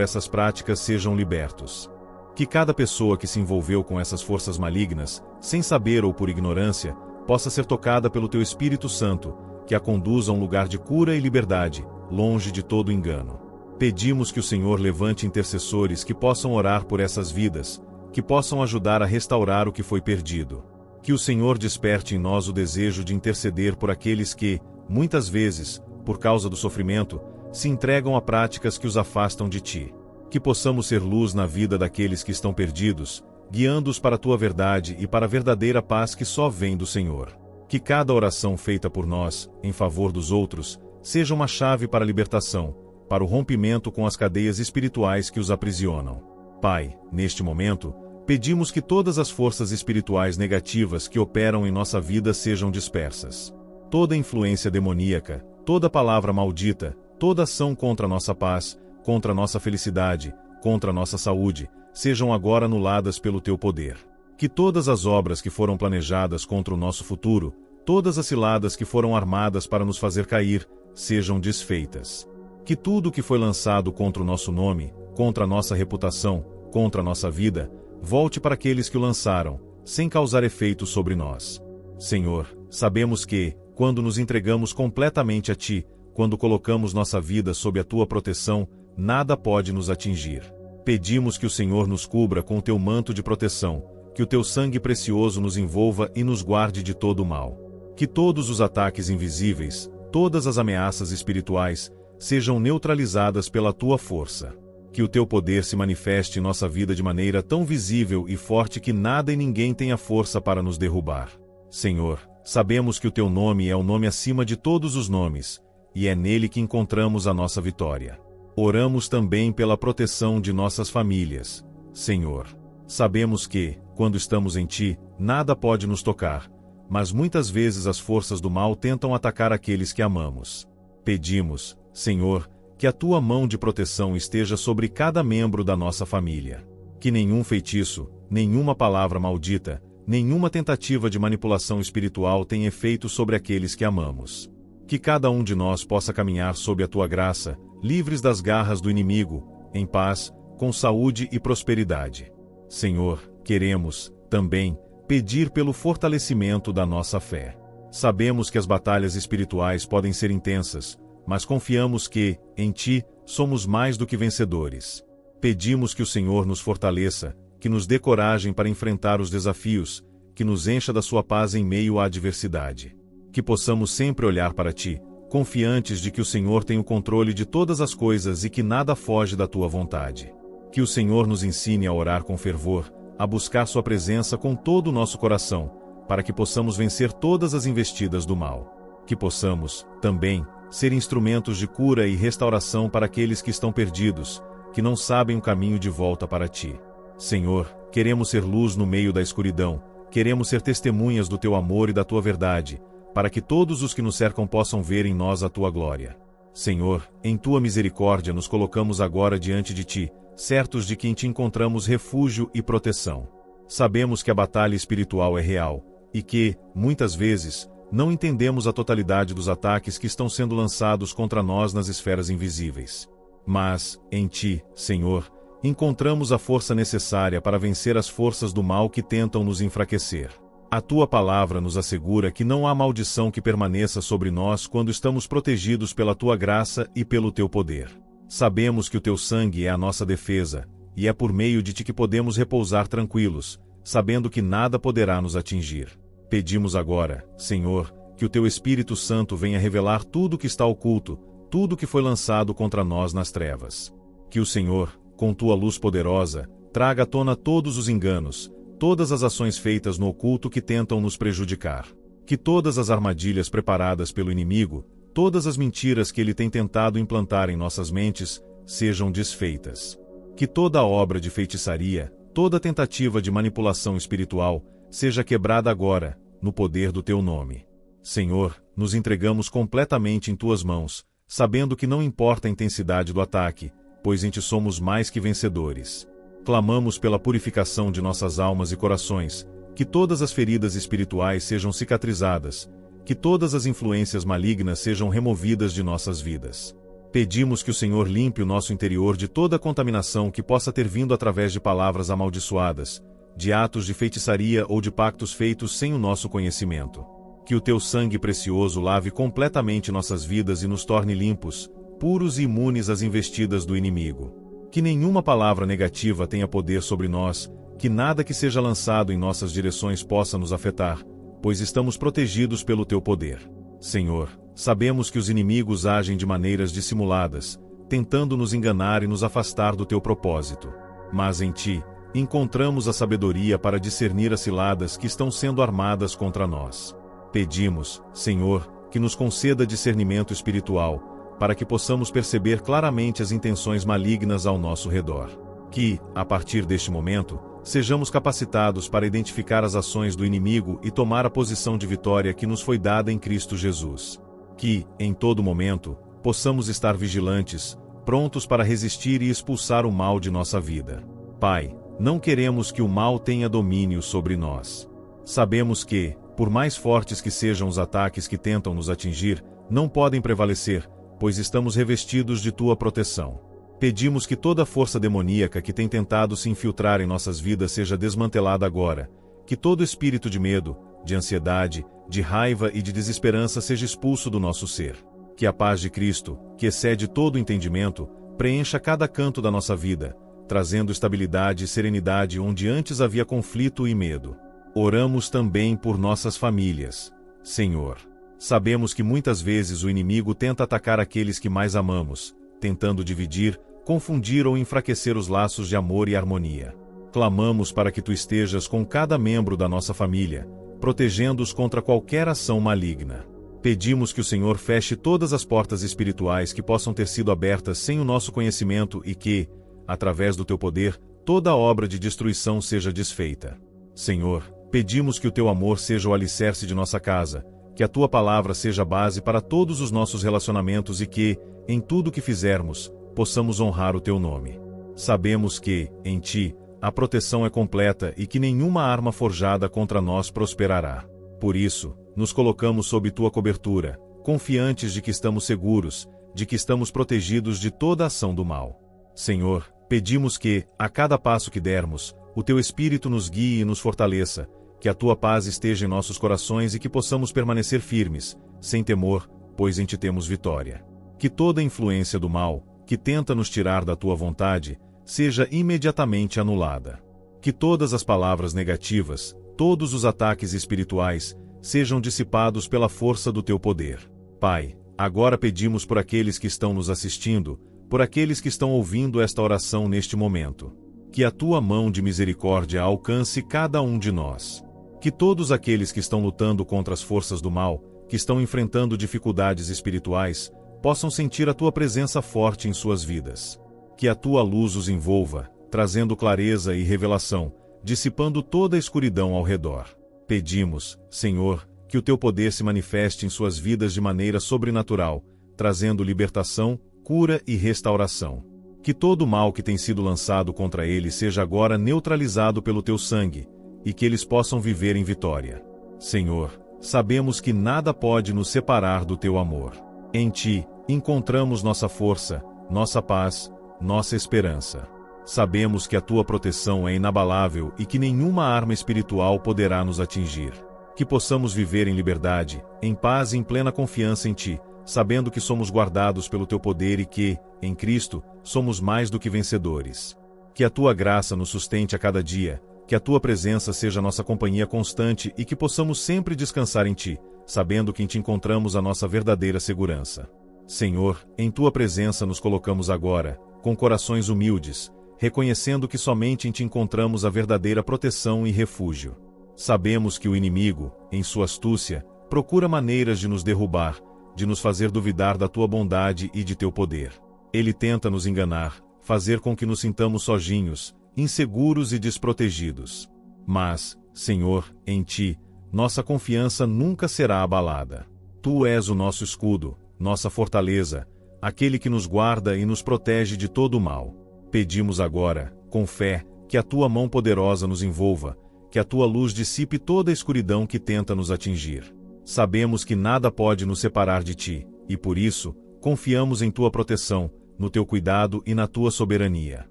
essas práticas sejam libertos. Que cada pessoa que se envolveu com essas forças malignas, sem saber ou por ignorância, possa ser tocada pelo teu Espírito Santo, que a conduza a um lugar de cura e liberdade, longe de todo engano. Pedimos que o Senhor levante intercessores que possam orar por essas vidas, que possam ajudar a restaurar o que foi perdido. Que o Senhor desperte em nós o desejo de interceder por aqueles que, muitas vezes, por causa do sofrimento, se entregam a práticas que os afastam de ti. Que possamos ser luz na vida daqueles que estão perdidos, guiando-os para a tua verdade e para a verdadeira paz que só vem do Senhor. Que cada oração feita por nós, em favor dos outros, seja uma chave para a libertação, para o rompimento com as cadeias espirituais que os aprisionam. Pai, neste momento, pedimos que todas as forças espirituais negativas que operam em nossa vida sejam dispersas. Toda influência demoníaca, toda palavra maldita, toda ação contra nossa paz, contra nossa felicidade, contra nossa saúde, sejam agora anuladas pelo teu poder. Que todas as obras que foram planejadas contra o nosso futuro, todas as ciladas que foram armadas para nos fazer cair, sejam desfeitas. Que tudo que foi lançado contra o nosso nome, contra a nossa reputação, contra a nossa vida, volte para aqueles que o lançaram, sem causar efeito sobre nós. Senhor, sabemos que, quando nos entregamos completamente a Ti, quando colocamos nossa vida sob a Tua proteção, nada pode nos atingir. Pedimos que o Senhor nos cubra com o Teu manto de proteção, que o Teu sangue precioso nos envolva e nos guarde de todo o mal. Que todos os ataques invisíveis, todas as ameaças espirituais, sejam neutralizadas pela Tua força. Que o Teu poder se manifeste em nossa vida de maneira tão visível e forte que nada e ninguém tenha força para nos derrubar. Senhor, sabemos que o Teu nome é o nome acima de todos os nomes, e é nele que encontramos a nossa vitória. Oramos também pela proteção de nossas famílias. Senhor, sabemos que, quando estamos em Ti, nada pode nos tocar, mas muitas vezes as forças do mal tentam atacar aqueles que amamos. Pedimos, Senhor, que a Tua mão de proteção esteja sobre cada membro da nossa família. Que nenhum feitiço, nenhuma palavra maldita, nenhuma tentativa de manipulação espiritual tenha efeito sobre aqueles que amamos. Que cada um de nós possa caminhar sob a Tua graça, livres das garras do inimigo, em paz, com saúde e prosperidade. Senhor, queremos, também, pedir pelo fortalecimento da nossa fé. Sabemos que as batalhas espirituais podem ser intensas, mas confiamos que, em Ti, somos mais do que vencedores. Pedimos que o Senhor nos fortaleça, que nos dê coragem para enfrentar os desafios, que nos encha da Sua paz em meio à adversidade. Que possamos sempre olhar para Ti, confiantes de que o Senhor tem o controle de todas as coisas e que nada foge da Tua vontade. Que o Senhor nos ensine a orar com fervor, a buscar Sua presença com todo o nosso coração, para que possamos vencer todas as investidas do mal. Que possamos, também, ser instrumentos de cura e restauração para aqueles que estão perdidos, que não sabem o caminho de volta para Ti. Senhor, queremos ser luz no meio da escuridão, queremos ser testemunhas do Teu amor e da Tua verdade, para que todos os que nos cercam possam ver em nós a Tua glória. Senhor, em Tua misericórdia nos colocamos agora diante de Ti, certos de que em Ti encontramos refúgio e proteção. Sabemos que a batalha espiritual é real, e que, muitas vezes, não entendemos a totalidade dos ataques que estão sendo lançados contra nós nas esferas invisíveis. Mas, em Ti, Senhor, encontramos a força necessária para vencer as forças do mal que tentam nos enfraquecer. A Tua palavra nos assegura que não há maldição que permaneça sobre nós quando estamos protegidos pela Tua graça e pelo Teu poder. Sabemos que o Teu sangue é a nossa defesa, e é por meio de Ti que podemos repousar tranquilos, sabendo que nada poderá nos atingir. Pedimos agora, Senhor, que o Teu Espírito Santo venha revelar tudo o que está oculto, tudo o que foi lançado contra nós nas trevas. Que o Senhor, com Tua luz poderosa, traga à tona todos os enganos, todas as ações feitas no oculto que tentam nos prejudicar. Que todas as armadilhas preparadas pelo inimigo, todas as mentiras que ele tem tentado implantar em nossas mentes, sejam desfeitas. Que toda obra de feitiçaria, toda tentativa de manipulação espiritual, seja quebrada agora, no poder do Teu nome. Senhor, nos entregamos completamente em tuas mãos, sabendo que não importa a intensidade do ataque, pois em ti somos mais que vencedores. Clamamos pela purificação de nossas almas e corações, que todas as feridas espirituais sejam cicatrizadas, que todas as influências malignas sejam removidas de nossas vidas. Pedimos que o Senhor limpe o nosso interior de toda a contaminação que possa ter vindo através de palavras amaldiçoadas, de atos de feitiçaria ou de pactos feitos sem o nosso conhecimento. Que o teu sangue precioso lave completamente nossas vidas e nos torne limpos, puros e imunes às investidas do inimigo. Que nenhuma palavra negativa tenha poder sobre nós, que nada que seja lançado em nossas direções possa nos afetar, pois estamos protegidos pelo teu poder. Senhor, sabemos que os inimigos agem de maneiras dissimuladas, tentando nos enganar e nos afastar do teu propósito. Mas em ti, encontramos a sabedoria para discernir as ciladas que estão sendo armadas contra nós. Pedimos, Senhor, que nos conceda discernimento espiritual, para que possamos perceber claramente as intenções malignas ao nosso redor. Que, a partir deste momento, sejamos capacitados para identificar as ações do inimigo e tomar a posição de vitória que nos foi dada em Cristo Jesus. Que, em todo momento, possamos estar vigilantes, prontos para resistir e expulsar o mal de nossa vida. Pai, não queremos que o mal tenha domínio sobre nós. Sabemos que, por mais fortes que sejam os ataques que tentam nos atingir, não podem prevalecer, pois estamos revestidos de tua proteção. Pedimos que toda força demoníaca que tem tentado se infiltrar em nossas vidas seja desmantelada agora, que todo espírito de medo, de ansiedade, de raiva e de desesperança seja expulso do nosso ser. Que a paz de Cristo, que excede todo o entendimento, preencha cada canto da nossa vida, trazendo estabilidade e serenidade onde antes havia conflito e medo. Oramos também por nossas famílias. Senhor, sabemos que muitas vezes o inimigo tenta atacar aqueles que mais amamos, tentando dividir, confundir ou enfraquecer os laços de amor e harmonia. Clamamos para que tu estejas com cada membro da nossa família, protegendo-os contra qualquer ação maligna. Pedimos que o Senhor feche todas as portas espirituais que possam ter sido abertas sem o nosso conhecimento e que, através do teu poder, toda obra de destruição seja desfeita. Senhor, pedimos que o teu amor seja o alicerce de nossa casa, que a tua palavra seja a base para todos os nossos relacionamentos e que, em tudo o que fizermos, possamos honrar o teu nome. Sabemos que, em ti, a proteção é completa e que nenhuma arma forjada contra nós prosperará. Por isso, nos colocamos sob tua cobertura, confiantes de que estamos seguros, de que estamos protegidos de toda ação do mal. Senhor, pedimos que, a cada passo que dermos, o teu Espírito nos guie e nos fortaleça, que a tua paz esteja em nossos corações e que possamos permanecer firmes, sem temor, pois em ti temos vitória. Que toda influência do mal, que tenta nos tirar da tua vontade, seja imediatamente anulada. Que todas as palavras negativas, todos os ataques espirituais, sejam dissipados pela força do teu poder. Pai, agora pedimos por aqueles que estão nos assistindo, por aqueles que estão ouvindo esta oração neste momento. Que a tua mão de misericórdia alcance cada um de nós. Que todos aqueles que estão lutando contra as forças do mal, que estão enfrentando dificuldades espirituais, possam sentir a tua presença forte em suas vidas. Que a tua luz os envolva, trazendo clareza e revelação, dissipando toda a escuridão ao redor. Pedimos, Senhor, que o teu poder se manifeste em suas vidas de maneira sobrenatural, trazendo libertação, cura e restauração. Que todo o mal que tem sido lançado contra eles seja agora neutralizado pelo teu sangue, e que eles possam viver em vitória. Senhor, sabemos que nada pode nos separar do teu amor. Em ti, encontramos nossa força, nossa paz, nossa esperança. Sabemos que a tua proteção é inabalável e que nenhuma arma espiritual poderá nos atingir. Que possamos viver em liberdade, em paz e em plena confiança em ti, sabendo que somos guardados pelo teu poder e que, em Cristo, somos mais do que vencedores. Que a tua graça nos sustente a cada dia, que a tua presença seja nossa companhia constante e que possamos sempre descansar em ti, sabendo que em ti encontramos a nossa verdadeira segurança. Senhor, em tua presença nos colocamos agora, com corações humildes, reconhecendo que somente em ti encontramos a verdadeira proteção e refúgio. Sabemos que o inimigo, em sua astúcia, procura maneiras de nos derrubar, de nos fazer duvidar da tua bondade e de teu poder. Ele tenta nos enganar, fazer com que nos sintamos sozinhos, inseguros e desprotegidos. Mas, Senhor, em ti, nossa confiança nunca será abalada. Tu és o nosso escudo, nossa fortaleza, aquele que nos guarda e nos protege de todo o mal. Pedimos agora, com fé, que a tua mão poderosa nos envolva, que a tua luz dissipe toda a escuridão que tenta nos atingir. Sabemos que nada pode nos separar de ti, e por isso, confiamos em tua proteção, no teu cuidado e na tua soberania.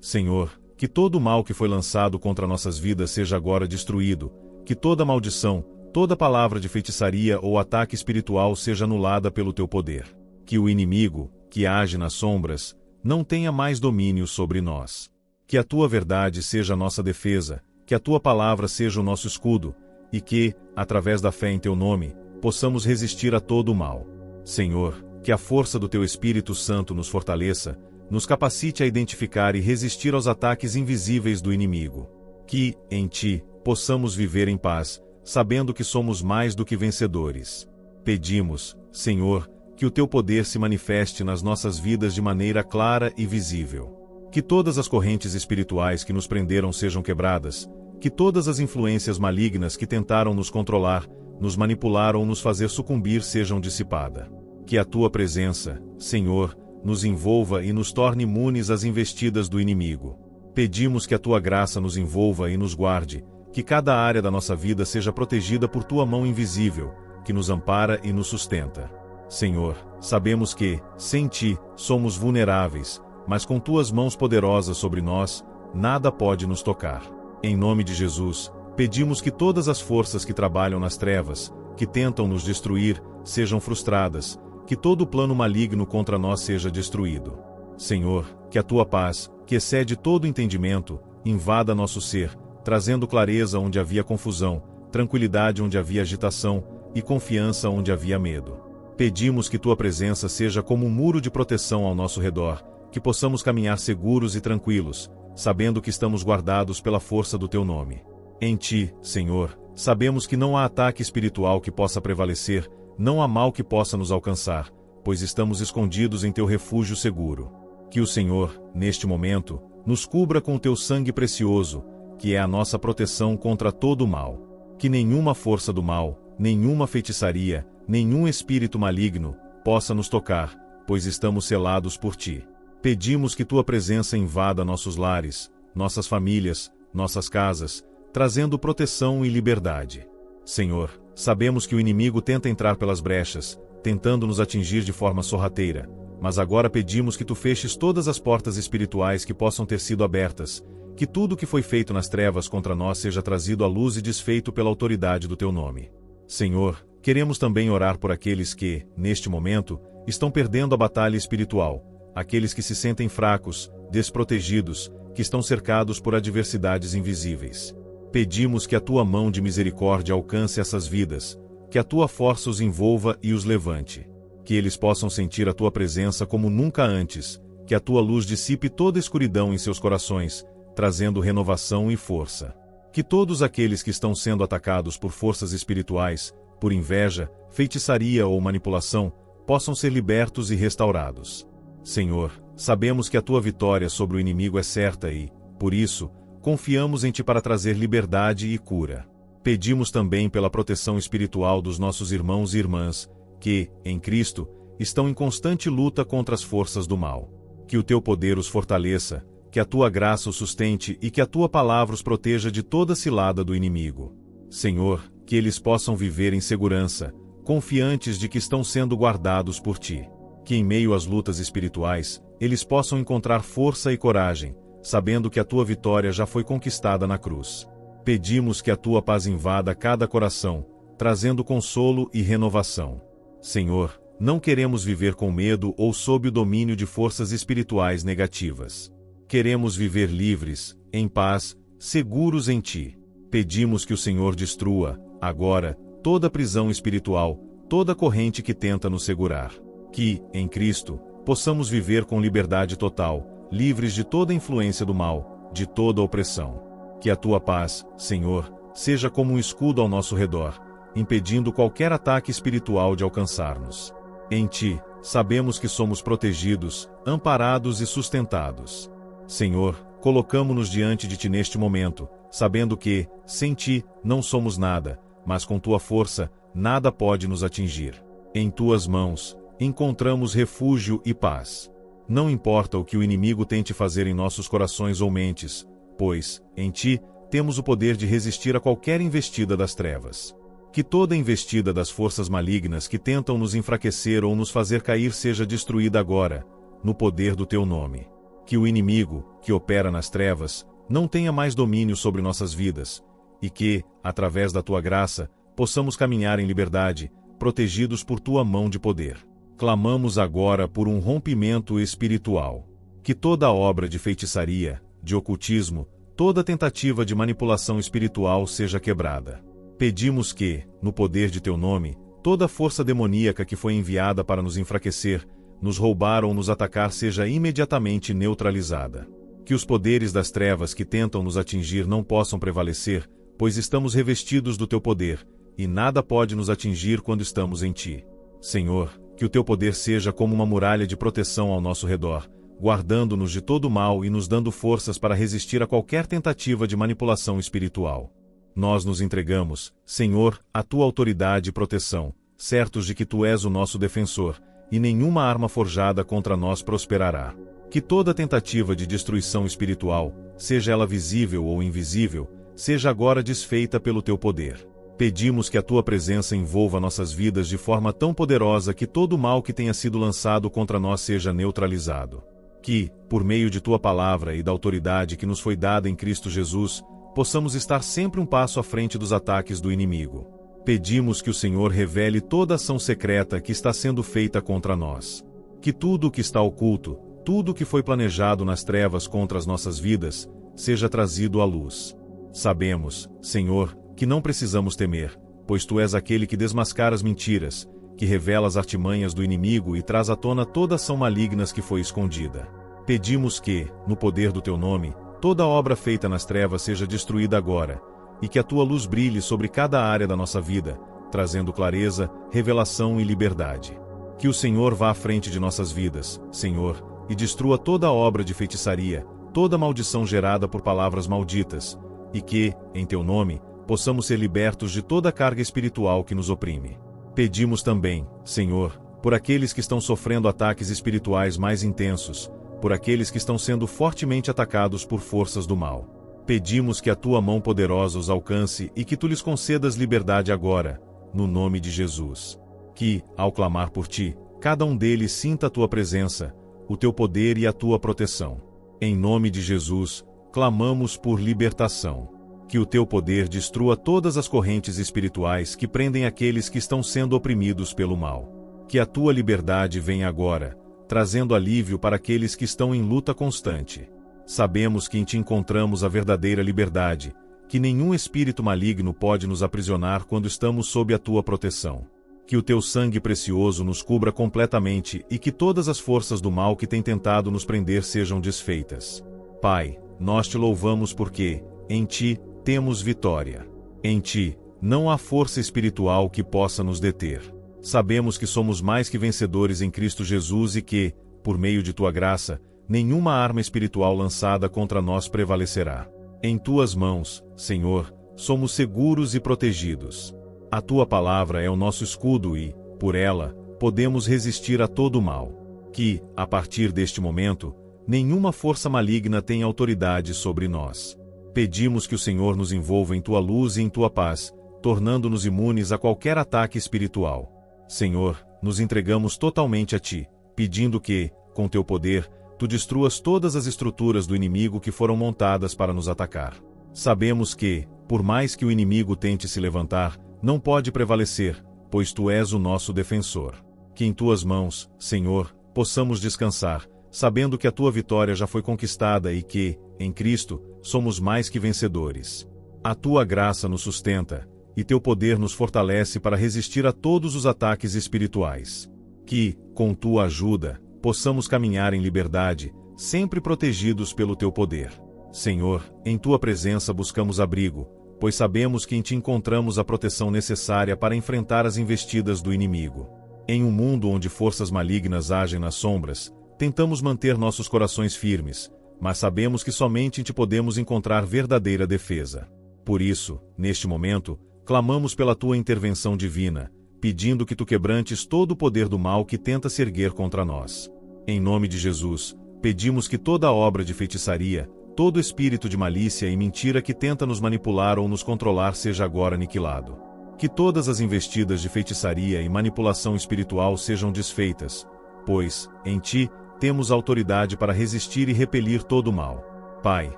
Senhor, que todo o mal que foi lançado contra nossas vidas seja agora destruído, que toda maldição, toda palavra de feitiçaria ou ataque espiritual seja anulada pelo teu poder. Que o inimigo, que age nas sombras, não tenha mais domínio sobre nós. Que a tua verdade seja a nossa defesa, que a tua palavra seja o nosso escudo, e que, através da fé em teu nome, possamos resistir a todo o mal. Senhor, que a força do teu Espírito Santo nos fortaleça, nos capacite a identificar e resistir aos ataques invisíveis do inimigo. Que, em ti, possamos viver em paz, sabendo que somos mais do que vencedores. Pedimos, Senhor, que o teu poder se manifeste nas nossas vidas de maneira clara e visível. Que todas as correntes espirituais que nos prenderam sejam quebradas, que todas as influências malignas que tentaram nos controlar, nos manipular ou nos fazer sucumbir sejam dissipadas. Que a tua presença, Senhor, nos envolva e nos torne imunes às investidas do inimigo. Pedimos que a tua graça nos envolva e nos guarde, que cada área da nossa vida seja protegida por tua mão invisível, que nos ampara e nos sustenta. Senhor, sabemos que, sem ti, somos vulneráveis, mas com tuas mãos poderosas sobre nós, nada pode nos tocar. Em nome de Jesus, pedimos que todas as forças que trabalham nas trevas, que tentam nos destruir, sejam frustradas, que todo o plano maligno contra nós seja destruído. Senhor, que a tua paz, que excede todo entendimento, invada nosso ser, trazendo clareza onde havia confusão, tranquilidade onde havia agitação e confiança onde havia medo. Pedimos que tua presença seja como um muro de proteção ao nosso redor, que possamos caminhar seguros e tranquilos, sabendo que estamos guardados pela força do teu nome. Em ti, Senhor, sabemos que não há ataque espiritual que possa prevalecer, não há mal que possa nos alcançar, pois estamos escondidos em teu refúgio seguro. Que o Senhor, neste momento, nos cubra com o teu sangue precioso, que é a nossa proteção contra todo o mal. Que nenhuma força do mal, nenhuma feitiçaria, nenhum espírito maligno, possa nos tocar, pois estamos selados por ti. Pedimos que tua presença invada nossos lares, nossas famílias, nossas casas, trazendo proteção e liberdade. Senhor, sabemos que o inimigo tenta entrar pelas brechas, tentando nos atingir de forma sorrateira, mas agora pedimos que tu feches todas as portas espirituais que possam ter sido abertas, que tudo o que foi feito nas trevas contra nós seja trazido à luz e desfeito pela autoridade do teu nome. Senhor, queremos também orar por aqueles que, neste momento, estão perdendo a batalha espiritual, aqueles que se sentem fracos, desprotegidos, que estão cercados por adversidades invisíveis. Pedimos que a tua mão de misericórdia alcance essas vidas, que a tua força os envolva e os levante. Que eles possam sentir a tua presença como nunca antes, que a tua luz dissipe toda a escuridão em seus corações, trazendo renovação e força. Que todos aqueles que estão sendo atacados por forças espirituais, por inveja, feitiçaria ou manipulação, possam ser libertos e restaurados. Senhor, sabemos que a tua vitória sobre o inimigo é certa e, por isso, confiamos em ti para trazer liberdade e cura. Pedimos também pela proteção espiritual dos nossos irmãos e irmãs, que, em Cristo, estão em constante luta contra as forças do mal. Que o teu poder os fortaleça, que a tua graça os sustente e que a tua palavra os proteja de toda cilada do inimigo. Senhor, que eles possam viver em segurança, confiantes de que estão sendo guardados por ti. Que em meio às lutas espirituais, eles possam encontrar força e coragem, sabendo que a tua vitória já foi conquistada na cruz. Pedimos que a tua paz invada cada coração, trazendo consolo e renovação. Senhor, não queremos viver com medo ou sob o domínio de forças espirituais negativas. Queremos viver livres, em paz, seguros em ti. Pedimos que o Senhor destrua, agora, toda prisão espiritual, toda corrente que tenta nos segurar. Que, em Cristo, possamos viver com liberdade total, livres de toda influência do mal, de toda opressão. Que a tua paz, Senhor, seja como um escudo ao nosso redor, impedindo qualquer ataque espiritual de alcançar-nos. Em ti, sabemos que somos protegidos, amparados e sustentados. Senhor, colocamo-nos diante de ti neste momento, sabendo que, sem ti, não somos nada, mas com tua força, nada pode nos atingir. Em tuas mãos, encontramos refúgio e paz. Não importa o que o inimigo tente fazer em nossos corações ou mentes, pois, em ti, temos o poder de resistir a qualquer investida das trevas. Que toda investida das forças malignas que tentam nos enfraquecer ou nos fazer cair seja destruída agora, no poder do teu nome. Que o inimigo, que opera nas trevas, não tenha mais domínio sobre nossas vidas, e que, através da tua graça, possamos caminhar em liberdade, protegidos por tua mão de poder. Clamamos agora por um rompimento espiritual. Que toda obra de feitiçaria, de ocultismo, toda tentativa de manipulação espiritual seja quebrada. Pedimos que, no poder de teu nome, toda força demoníaca que foi enviada para nos enfraquecer, nos roubar ou nos atacar seja imediatamente neutralizada. Que os poderes das trevas que tentam nos atingir não possam prevalecer, pois estamos revestidos do teu poder, e nada pode nos atingir quando estamos em ti. Senhor, que o teu poder seja como uma muralha de proteção ao nosso redor, guardando-nos de todo o mal e nos dando forças para resistir a qualquer tentativa de manipulação espiritual. Nós nos entregamos, Senhor, à tua autoridade e proteção, certos de que tu és o nosso defensor, e nenhuma arma forjada contra nós prosperará. Que toda tentativa de destruição espiritual, seja ela visível ou invisível, seja agora desfeita pelo teu poder. Pedimos que a tua presença envolva nossas vidas de forma tão poderosa que todo o mal que tenha sido lançado contra nós seja neutralizado. Que, por meio de tua palavra e da autoridade que nos foi dada em Cristo Jesus, possamos estar sempre um passo à frente dos ataques do inimigo. Pedimos que o Senhor revele toda ação secreta que está sendo feita contra nós. Que tudo o que está oculto, tudo o que foi planejado nas trevas contra as nossas vidas, seja trazido à luz. Sabemos, Senhor, que não precisamos temer, pois tu és aquele que desmascara as mentiras, que revela as artimanhas do inimigo e traz à tona toda ação maligna que foi escondida. Pedimos que, no poder do teu nome, toda obra feita nas trevas seja destruída agora, e que a tua luz brilhe sobre cada área da nossa vida, trazendo clareza, revelação e liberdade. Que o Senhor vá à frente de nossas vidas, Senhor, e destrua toda obra de feitiçaria, toda maldição gerada por palavras malditas, e que, em teu nome, possamos ser libertos de toda a carga espiritual que nos oprime. Pedimos também, Senhor, por aqueles que estão sofrendo ataques espirituais mais intensos, por aqueles que estão sendo fortemente atacados por forças do mal. Pedimos que a tua mão poderosa os alcance e que tu lhes concedas liberdade agora, no nome de Jesus. Que, ao clamar por ti, cada um deles sinta a tua presença, o teu poder e a tua proteção. Em nome de Jesus, clamamos por libertação. Que o teu poder destrua todas as correntes espirituais que prendem aqueles que estão sendo oprimidos pelo mal. Que a tua liberdade venha agora, trazendo alívio para aqueles que estão em luta constante. Sabemos que em ti encontramos a verdadeira liberdade, que nenhum espírito maligno pode nos aprisionar quando estamos sob a tua proteção. Que o teu sangue precioso nos cubra completamente e que todas as forças do mal que têm tentado nos prender sejam desfeitas. Pai, nós te louvamos porque, em ti, temos vitória. Em ti, não há força espiritual que possa nos deter. Sabemos que somos mais que vencedores em Cristo Jesus e que, por meio de tua graça, nenhuma arma espiritual lançada contra nós prevalecerá. Em tuas mãos, Senhor, somos seguros e protegidos. A tua palavra é o nosso escudo e, por ela, podemos resistir a todo o mal. Que, a partir deste momento, nenhuma força maligna tenha autoridade sobre nós. Pedimos que o Senhor nos envolva em tua luz e em tua paz, tornando-nos imunes a qualquer ataque espiritual. Senhor, nos entregamos totalmente a ti, pedindo que, com teu poder, tu destruas todas as estruturas do inimigo que foram montadas para nos atacar. Sabemos que, por mais que o inimigo tente se levantar, não pode prevalecer, pois tu és o nosso defensor. Que em tuas mãos, Senhor, possamos descansar, sabendo que a tua vitória já foi conquistada e que, em Cristo, somos mais que vencedores. A tua graça nos sustenta, e teu poder nos fortalece para resistir a todos os ataques espirituais. Que, com tua ajuda, possamos caminhar em liberdade, sempre protegidos pelo teu poder. Senhor, em tua presença buscamos abrigo, pois sabemos que em ti encontramos a proteção necessária para enfrentar as investidas do inimigo. Em um mundo onde forças malignas agem nas sombras, tentamos manter nossos corações firmes, mas sabemos que somente em ti podemos encontrar verdadeira defesa. Por isso, neste momento, clamamos pela tua intervenção divina, pedindo que tu quebrantes todo o poder do mal que tenta se erguer contra nós. Em nome de Jesus, pedimos que toda obra de feitiçaria, todo espírito de malícia e mentira que tenta nos manipular ou nos controlar seja agora aniquilado. Que todas as investidas de feitiçaria e manipulação espiritual sejam desfeitas, pois, em ti, temos autoridade para resistir e repelir todo o mal. Pai,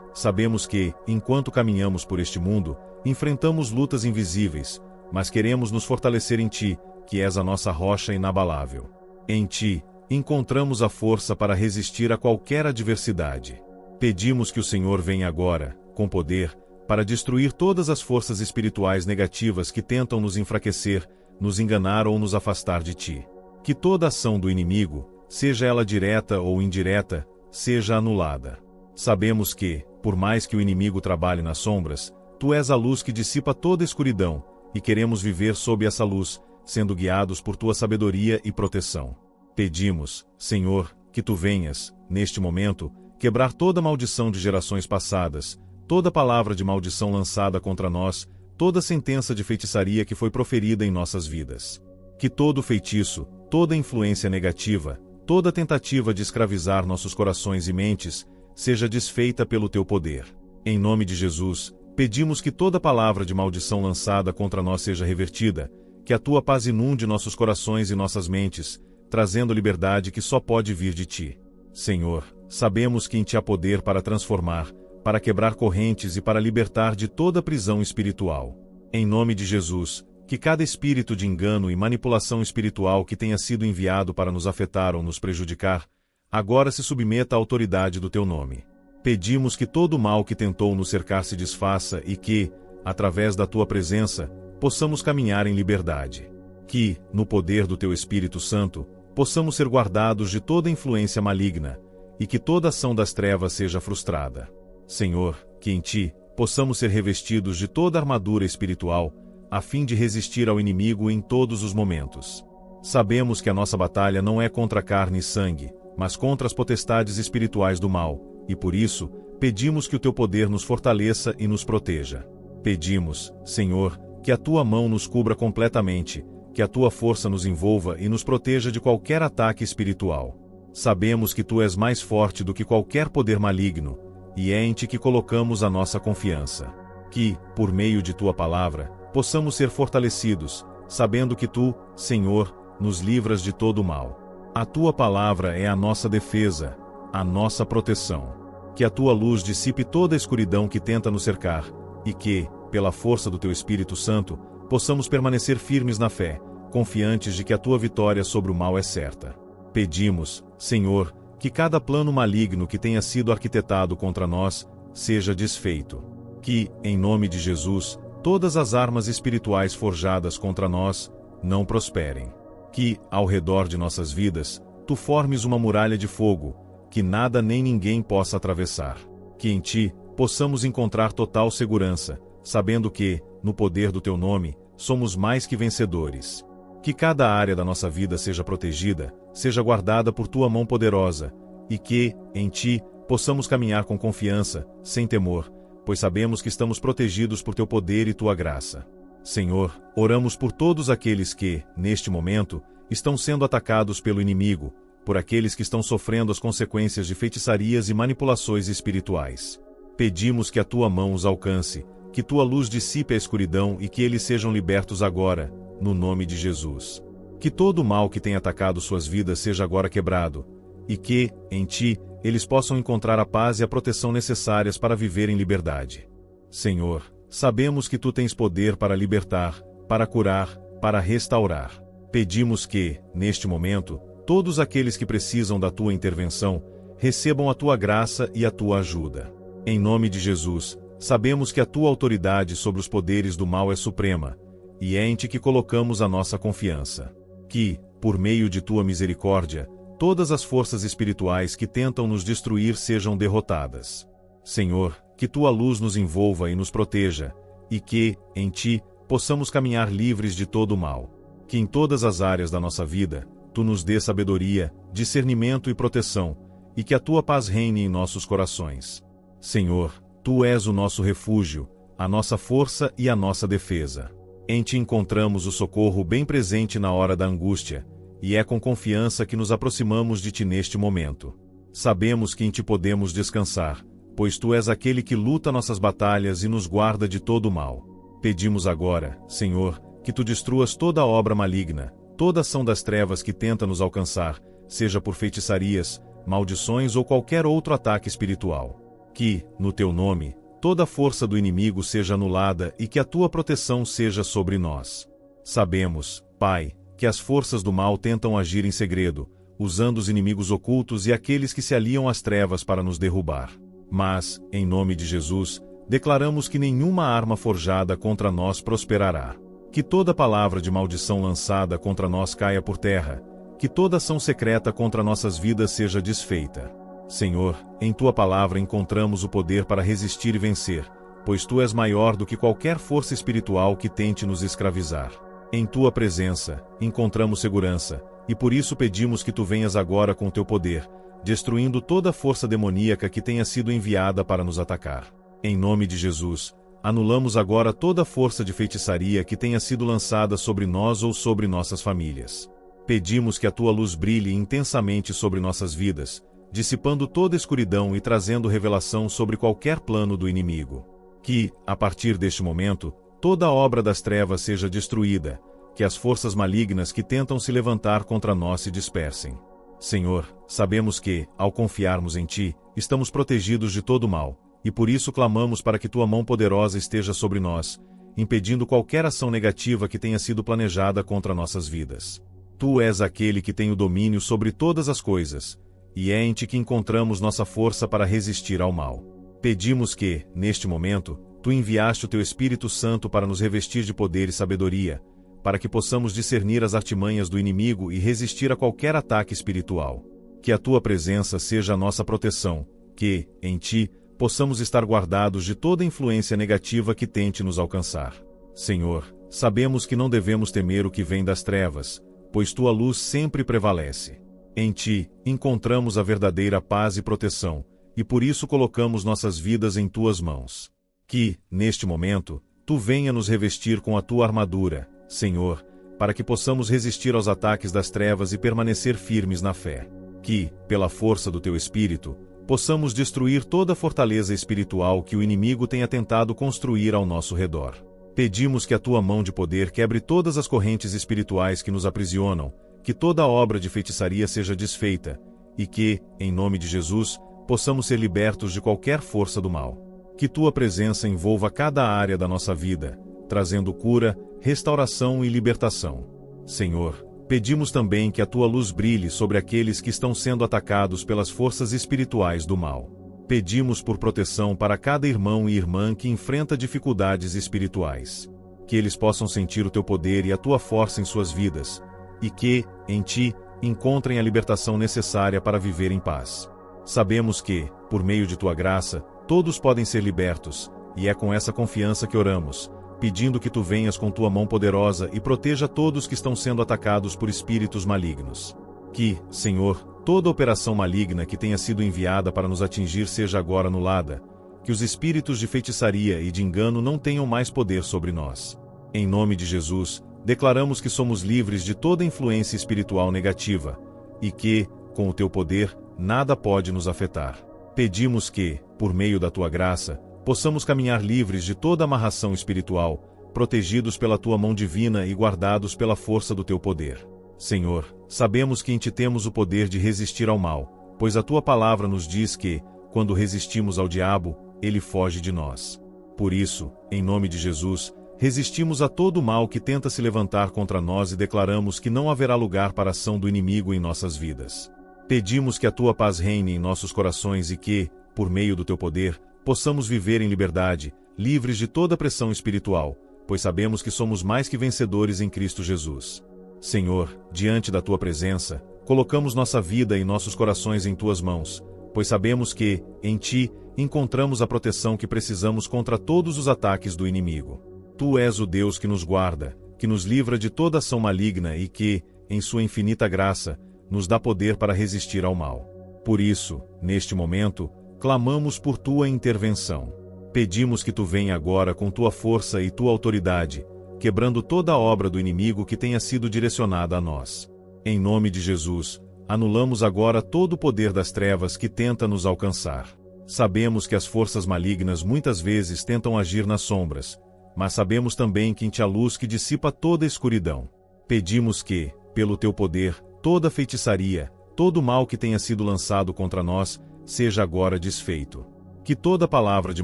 sabemos que, enquanto caminhamos por este mundo, enfrentamos lutas invisíveis, mas queremos nos fortalecer em ti, que és a nossa rocha inabalável. Em ti, encontramos a força para resistir a qualquer adversidade. Pedimos que o Senhor venha agora, com poder, para destruir todas as forças espirituais negativas que tentam nos enfraquecer, nos enganar ou nos afastar de ti. Que toda ação do inimigo, seja ela direta ou indireta, seja anulada. Sabemos que, por mais que o inimigo trabalhe nas sombras, tu és a luz que dissipa toda escuridão, e queremos viver sob essa luz, sendo guiados por tua sabedoria e proteção. Pedimos, Senhor, que tu venhas, neste momento, quebrar toda maldição de gerações passadas, toda palavra de maldição lançada contra nós, toda sentença de feitiçaria que foi proferida em nossas vidas. Que todo feitiço, toda influência negativa, toda tentativa de escravizar nossos corações e mentes, seja desfeita pelo teu poder. Em nome de Jesus, pedimos que toda palavra de maldição lançada contra nós seja revertida, que a tua paz inunde nossos corações e nossas mentes, trazendo liberdade que só pode vir de ti. Senhor, sabemos que em ti há poder para transformar, para quebrar correntes e para libertar de toda prisão espiritual. Em nome de Jesus, que cada espírito de engano e manipulação espiritual que tenha sido enviado para nos afetar ou nos prejudicar, agora se submeta à autoridade do teu nome. Pedimos que todo o mal que tentou nos cercar se desfaça e que, através da tua presença, possamos caminhar em liberdade. Que, no poder do teu Espírito Santo, possamos ser guardados de toda influência maligna, e que toda ação das trevas seja frustrada. Senhor, que em ti, possamos ser revestidos de toda a armadura espiritual, a fim de resistir ao inimigo em todos os momentos. Sabemos que a nossa batalha não é contra carne e sangue, mas contra as potestades espirituais do mal, e por isso, pedimos que o teu poder nos fortaleça e nos proteja. Pedimos, Senhor, que a tua mão nos cubra completamente, que a tua força nos envolva e nos proteja de qualquer ataque espiritual. Sabemos que tu és mais forte do que qualquer poder maligno, e é em ti que colocamos a nossa confiança. Que, por meio de tua palavra, possamos ser fortalecidos, sabendo que tu, Senhor, nos livras de todo o mal. A tua palavra é a nossa defesa, a nossa proteção. Que a tua luz dissipe toda a escuridão que tenta nos cercar, e que, pela força do teu Espírito Santo, possamos permanecer firmes na fé, confiantes de que a tua vitória sobre o mal é certa. Pedimos, Senhor, que cada plano maligno que tenha sido arquitetado contra nós, seja desfeito. Que, em nome de Jesus, todas as armas espirituais forjadas contra nós, não prosperem. Que, ao redor de nossas vidas, tu formes uma muralha de fogo, que nada nem ninguém possa atravessar. Que em ti, possamos encontrar total segurança, sabendo que, no poder do teu nome, somos mais que vencedores. Que cada área da nossa vida seja protegida, seja guardada por tua mão poderosa, e que, em ti, possamos caminhar com confiança, sem temor, pois sabemos que estamos protegidos por teu poder e tua graça. Senhor, oramos por todos aqueles que, neste momento, estão sendo atacados pelo inimigo, por aqueles que estão sofrendo as consequências de feitiçarias e manipulações espirituais. Pedimos que a tua mão os alcance, que tua luz dissipe a escuridão e que eles sejam libertos agora, no nome de Jesus. Que todo o mal que tem atacado suas vidas seja agora quebrado, e que, em ti, eles possam encontrar a paz e a proteção necessárias para viver em liberdade. Senhor, sabemos que tu tens poder para libertar, para curar, para restaurar. Pedimos que, neste momento, todos aqueles que precisam da tua intervenção, recebam a tua graça e a tua ajuda. Em nome de Jesus, sabemos que a tua autoridade sobre os poderes do mal é suprema, e é em ti que colocamos a nossa confiança. Que, por meio de tua misericórdia, todas as forças espirituais que tentam nos destruir sejam derrotadas. Senhor, que tua luz nos envolva e nos proteja, e que, em ti, possamos caminhar livres de todo o mal. Que em todas as áreas da nossa vida, tu nos dê sabedoria, discernimento e proteção, e que a tua paz reine em nossos corações. Senhor, tu és o nosso refúgio, a nossa força e a nossa defesa. Em ti encontramos o socorro bem presente na hora da angústia, e é com confiança que nos aproximamos de ti neste momento. Sabemos que em ti podemos descansar, pois tu és aquele que luta nossas batalhas e nos guarda de todo o mal. Pedimos agora, Senhor, que tu destruas toda obra maligna, toda ação das trevas que tenta nos alcançar, seja por feitiçarias, maldições ou qualquer outro ataque espiritual. Que, no teu nome, toda a força do inimigo seja anulada e que a tua proteção seja sobre nós. Sabemos, Pai, que as forças do mal tentam agir em segredo, usando os inimigos ocultos e aqueles que se aliam às trevas para nos derrubar. Mas, em nome de Jesus, declaramos que nenhuma arma forjada contra nós prosperará. Que toda palavra de maldição lançada contra nós caia por terra, que toda ação secreta contra nossas vidas seja desfeita. Senhor, em tua palavra encontramos o poder para resistir e vencer, pois tu és maior do que qualquer força espiritual que tente nos escravizar. Em tua presença, encontramos segurança, e por isso pedimos que tu venhas agora com teu poder, destruindo toda força demoníaca que tenha sido enviada para nos atacar. Em nome de Jesus, anulamos agora toda força de feitiçaria que tenha sido lançada sobre nós ou sobre nossas famílias. Pedimos que a tua luz brilhe intensamente sobre nossas vidas, dissipando toda escuridão e trazendo revelação sobre qualquer plano do inimigo. Que, a partir deste momento, toda obra das trevas seja destruída, que as forças malignas que tentam se levantar contra nós se dispersem. Senhor, sabemos que, ao confiarmos em ti, estamos protegidos de todo mal, e por isso clamamos para que tua mão poderosa esteja sobre nós, impedindo qualquer ação negativa que tenha sido planejada contra nossas vidas. Tu és aquele que tem o domínio sobre todas as coisas, e é em ti que encontramos nossa força para resistir ao mal. Pedimos que, neste momento, tu enviaste o teu Espírito Santo para nos revestir de poder e sabedoria, para que possamos discernir as artimanhas do inimigo e resistir a qualquer ataque espiritual. Que a tua presença seja a nossa proteção, que, em ti, possamos estar guardados de toda influência negativa que tente nos alcançar. Senhor, sabemos que não devemos temer o que vem das trevas, pois tua luz sempre prevalece. Em ti, encontramos a verdadeira paz e proteção, e por isso colocamos nossas vidas em tuas mãos. Que, neste momento, tu venha nos revestir com a tua armadura, Senhor, para que possamos resistir aos ataques das trevas e permanecer firmes na fé. Que, pela força do teu Espírito, possamos destruir toda a fortaleza espiritual que o inimigo tenha tentado construir ao nosso redor. Pedimos que a tua mão de poder quebre todas as correntes espirituais que nos aprisionam, que toda obra de feitiçaria seja desfeita, e que, em nome de Jesus, possamos ser libertos de qualquer força do mal. Que tua presença envolva cada área da nossa vida, trazendo cura, restauração e libertação. Senhor, pedimos também que a tua luz brilhe sobre aqueles que estão sendo atacados pelas forças espirituais do mal. Pedimos por proteção para cada irmão e irmã que enfrenta dificuldades espirituais. Que eles possam sentir o teu poder e a tua força em suas vidas, e que, em ti, encontrem a libertação necessária para viver em paz. Sabemos que, por meio de tua graça, todos podem ser libertos, e é com essa confiança que oramos, pedindo que tu venhas com tua mão poderosa e proteja todos que estão sendo atacados por espíritos malignos. Que, Senhor, toda operação maligna que tenha sido enviada para nos atingir seja agora anulada, que os espíritos de feitiçaria e de engano não tenham mais poder sobre nós. Em nome de Jesus, declaramos que somos livres de toda influência espiritual negativa, e que, com o teu poder, nada pode nos afetar. Pedimos que, por meio da tua graça, possamos caminhar livres de toda amarração espiritual, protegidos pela tua mão divina e guardados pela força do teu poder. Senhor, sabemos que em ti temos o poder de resistir ao mal, pois a tua palavra nos diz que, quando resistimos ao diabo, ele foge de nós. Por isso, em nome de Jesus, resistimos a todo o mal que tenta se levantar contra nós e declaramos que não haverá lugar para a ação do inimigo em nossas vidas. Pedimos que a tua paz reine em nossos corações e que, por meio do teu poder, possamos viver em liberdade, livres de toda pressão espiritual, pois sabemos que somos mais que vencedores em Cristo Jesus. Senhor, diante da tua presença, colocamos nossa vida e nossos corações em tuas mãos, pois sabemos que, em ti, encontramos a proteção que precisamos contra todos os ataques do inimigo. Tu és o Deus que nos guarda, que nos livra de toda ação maligna e que, em sua infinita graça, nos dá poder para resistir ao mal. Por isso, neste momento, clamamos por tua intervenção. Pedimos que tu venha agora com tua força e tua autoridade, quebrando toda a obra do inimigo que tenha sido direcionada a nós. Em nome de Jesus, anulamos agora todo o poder das trevas que tenta nos alcançar. Sabemos que as forças malignas muitas vezes tentam agir nas sombras, mas sabemos também que em ti há luz que dissipa toda a escuridão. Pedimos que, pelo teu poder, toda feitiçaria, todo o mal que tenha sido lançado contra nós, seja agora desfeito. Que toda palavra de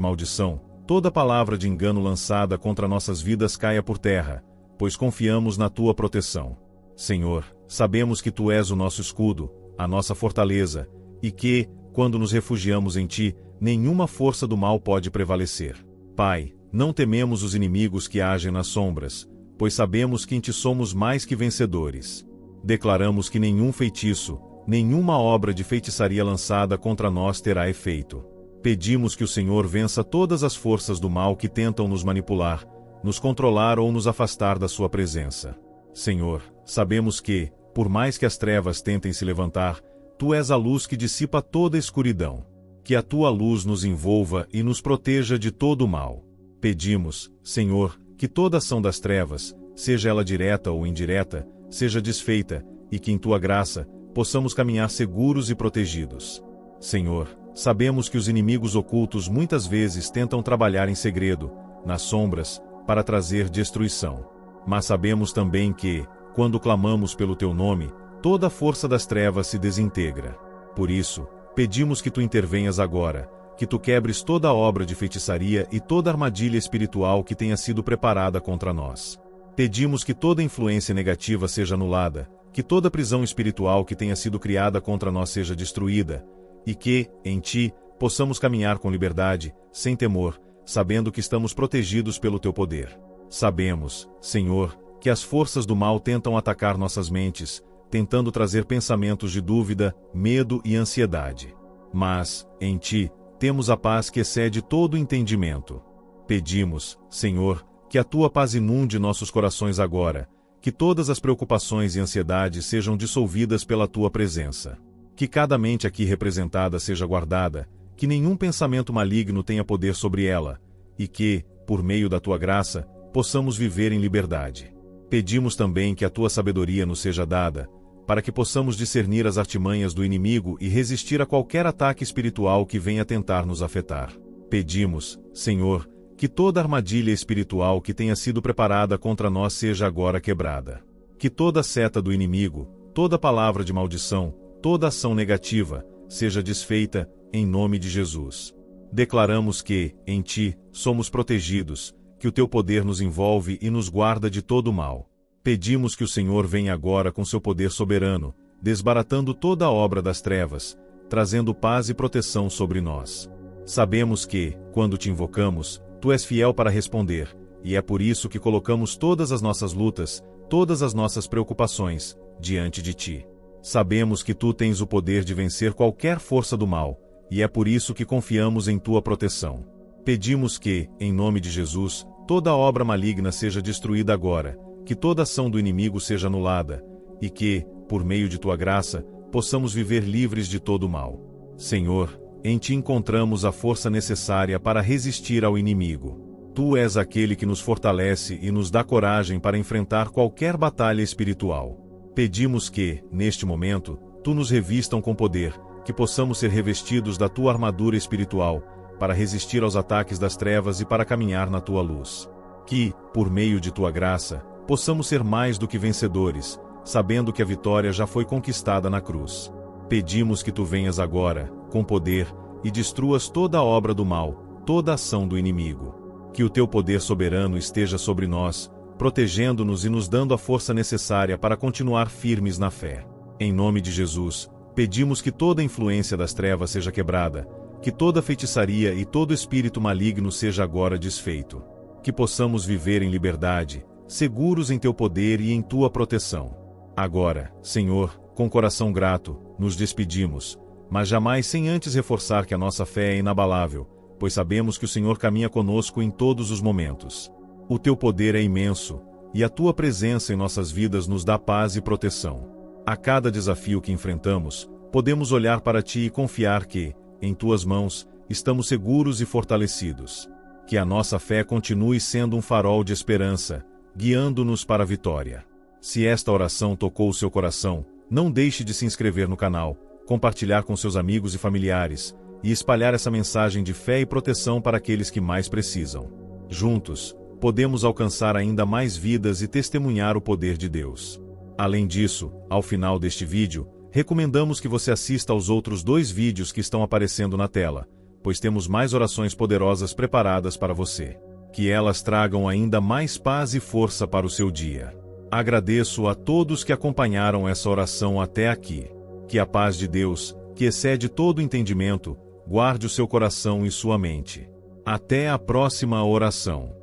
maldição, toda palavra de engano lançada contra nossas vidas caia por terra, pois confiamos na tua proteção. Senhor, sabemos que tu és o nosso escudo, a nossa fortaleza, e que, quando nos refugiamos em ti, nenhuma força do mal pode prevalecer. Pai, não tememos os inimigos que agem nas sombras, pois sabemos que em ti somos mais que vencedores. Declaramos que nenhum feitiço, nenhuma obra de feitiçaria lançada contra nós terá efeito. Pedimos que o Senhor vença todas as forças do mal que tentam nos manipular, nos controlar ou nos afastar da sua presença. Senhor, sabemos que, por mais que as trevas tentem se levantar, tu és a luz que dissipa toda a escuridão. Que a tua luz nos envolva e nos proteja de todo o mal. Pedimos, Senhor, que toda ação das trevas, seja ela direta ou indireta, seja desfeita, e que em tua graça, possamos caminhar seguros e protegidos. Senhor, sabemos que os inimigos ocultos muitas vezes tentam trabalhar em segredo, nas sombras, para trazer destruição. Mas sabemos também que, quando clamamos pelo teu nome, toda a força das trevas se desintegra. Por isso, pedimos que tu intervenhas agora, que tu quebres toda a obra de feitiçaria e toda armadilha espiritual que tenha sido preparada contra nós. Pedimos que toda influência negativa seja anulada, que toda prisão espiritual que tenha sido criada contra nós seja destruída, e que, em ti, possamos caminhar com liberdade, sem temor, sabendo que estamos protegidos pelo teu poder. Sabemos, Senhor, que as forças do mal tentam atacar nossas mentes, tentando trazer pensamentos de dúvida, medo e ansiedade. Mas, em ti, temos a paz que excede todo o entendimento. Pedimos, Senhor, que a tua paz inunde nossos corações agora, que todas as preocupações e ansiedades sejam dissolvidas pela tua presença. Que cada mente aqui representada seja guardada, que nenhum pensamento maligno tenha poder sobre ela, e que, por meio da tua graça, possamos viver em liberdade. Pedimos também que a tua sabedoria nos seja dada, para que possamos discernir as artimanhas do inimigo e resistir a qualquer ataque espiritual que venha tentar nos afetar. Pedimos, Senhor, que toda armadilha espiritual que tenha sido preparada contra nós seja agora quebrada. Que toda seta do inimigo, toda palavra de maldição, toda ação negativa, seja desfeita, em nome de Jesus. Declaramos que, em ti, somos protegidos, que o teu poder nos envolve e nos guarda de todo o mal. Pedimos que o Senhor venha agora com seu poder soberano, desbaratando toda a obra das trevas, trazendo paz e proteção sobre nós. Sabemos que, quando te invocamos, tu és fiel para responder, e é por isso que colocamos todas as nossas lutas, todas as nossas preocupações, diante de ti. Sabemos que tu tens o poder de vencer qualquer força do mal, e é por isso que confiamos em tua proteção. Pedimos que, em nome de Jesus, toda obra maligna seja destruída agora, que toda ação do inimigo seja anulada, e que, por meio de tua graça, possamos viver livres de todo o mal. Senhor, em ti encontramos a força necessária para resistir ao inimigo. Tu és aquele que nos fortalece e nos dá coragem para enfrentar qualquer batalha espiritual. Pedimos que, neste momento, tu nos revistam com poder, que possamos ser revestidos da tua armadura espiritual, para resistir aos ataques das trevas e para caminhar na tua luz. Que, por meio de tua graça, possamos ser mais do que vencedores, sabendo que a vitória já foi conquistada na cruz. Pedimos que tu venhas agora, com poder, e destruas toda a obra do mal, toda a ação do inimigo. Que o teu poder soberano esteja sobre nós, protegendo-nos e nos dando a força necessária para continuar firmes na fé. Em nome de Jesus, pedimos que toda a influência das trevas seja quebrada, que toda feitiçaria e todo espírito maligno seja agora desfeito. Que possamos viver em liberdade, seguros em teu poder e em tua proteção. Agora, Senhor, com coração grato, nos despedimos, mas jamais sem antes reforçar que a nossa fé é inabalável, pois sabemos que o Senhor caminha conosco em todos os momentos. O teu poder é imenso, e a tua presença em nossas vidas nos dá paz e proteção. A cada desafio que enfrentamos, podemos olhar para ti e confiar que, em tuas mãos, estamos seguros e fortalecidos. Que a nossa fé continue sendo um farol de esperança, guiando-nos para a vitória. Se esta oração tocou o seu coração, não deixe de se inscrever no canal, compartilhar com seus amigos e familiares, e espalhar essa mensagem de fé e proteção para aqueles que mais precisam. Juntos, podemos alcançar ainda mais vidas e testemunhar o poder de Deus. Além disso, ao final deste vídeo, recomendamos que você assista aos outros 2 vídeos que estão aparecendo na tela, pois temos mais orações poderosas preparadas para você. Que elas tragam ainda mais paz e força para o seu dia. Agradeço a todos que acompanharam essa oração até aqui. Que a paz de Deus, que excede todo entendimento, guarde o seu coração e sua mente. Até a próxima oração.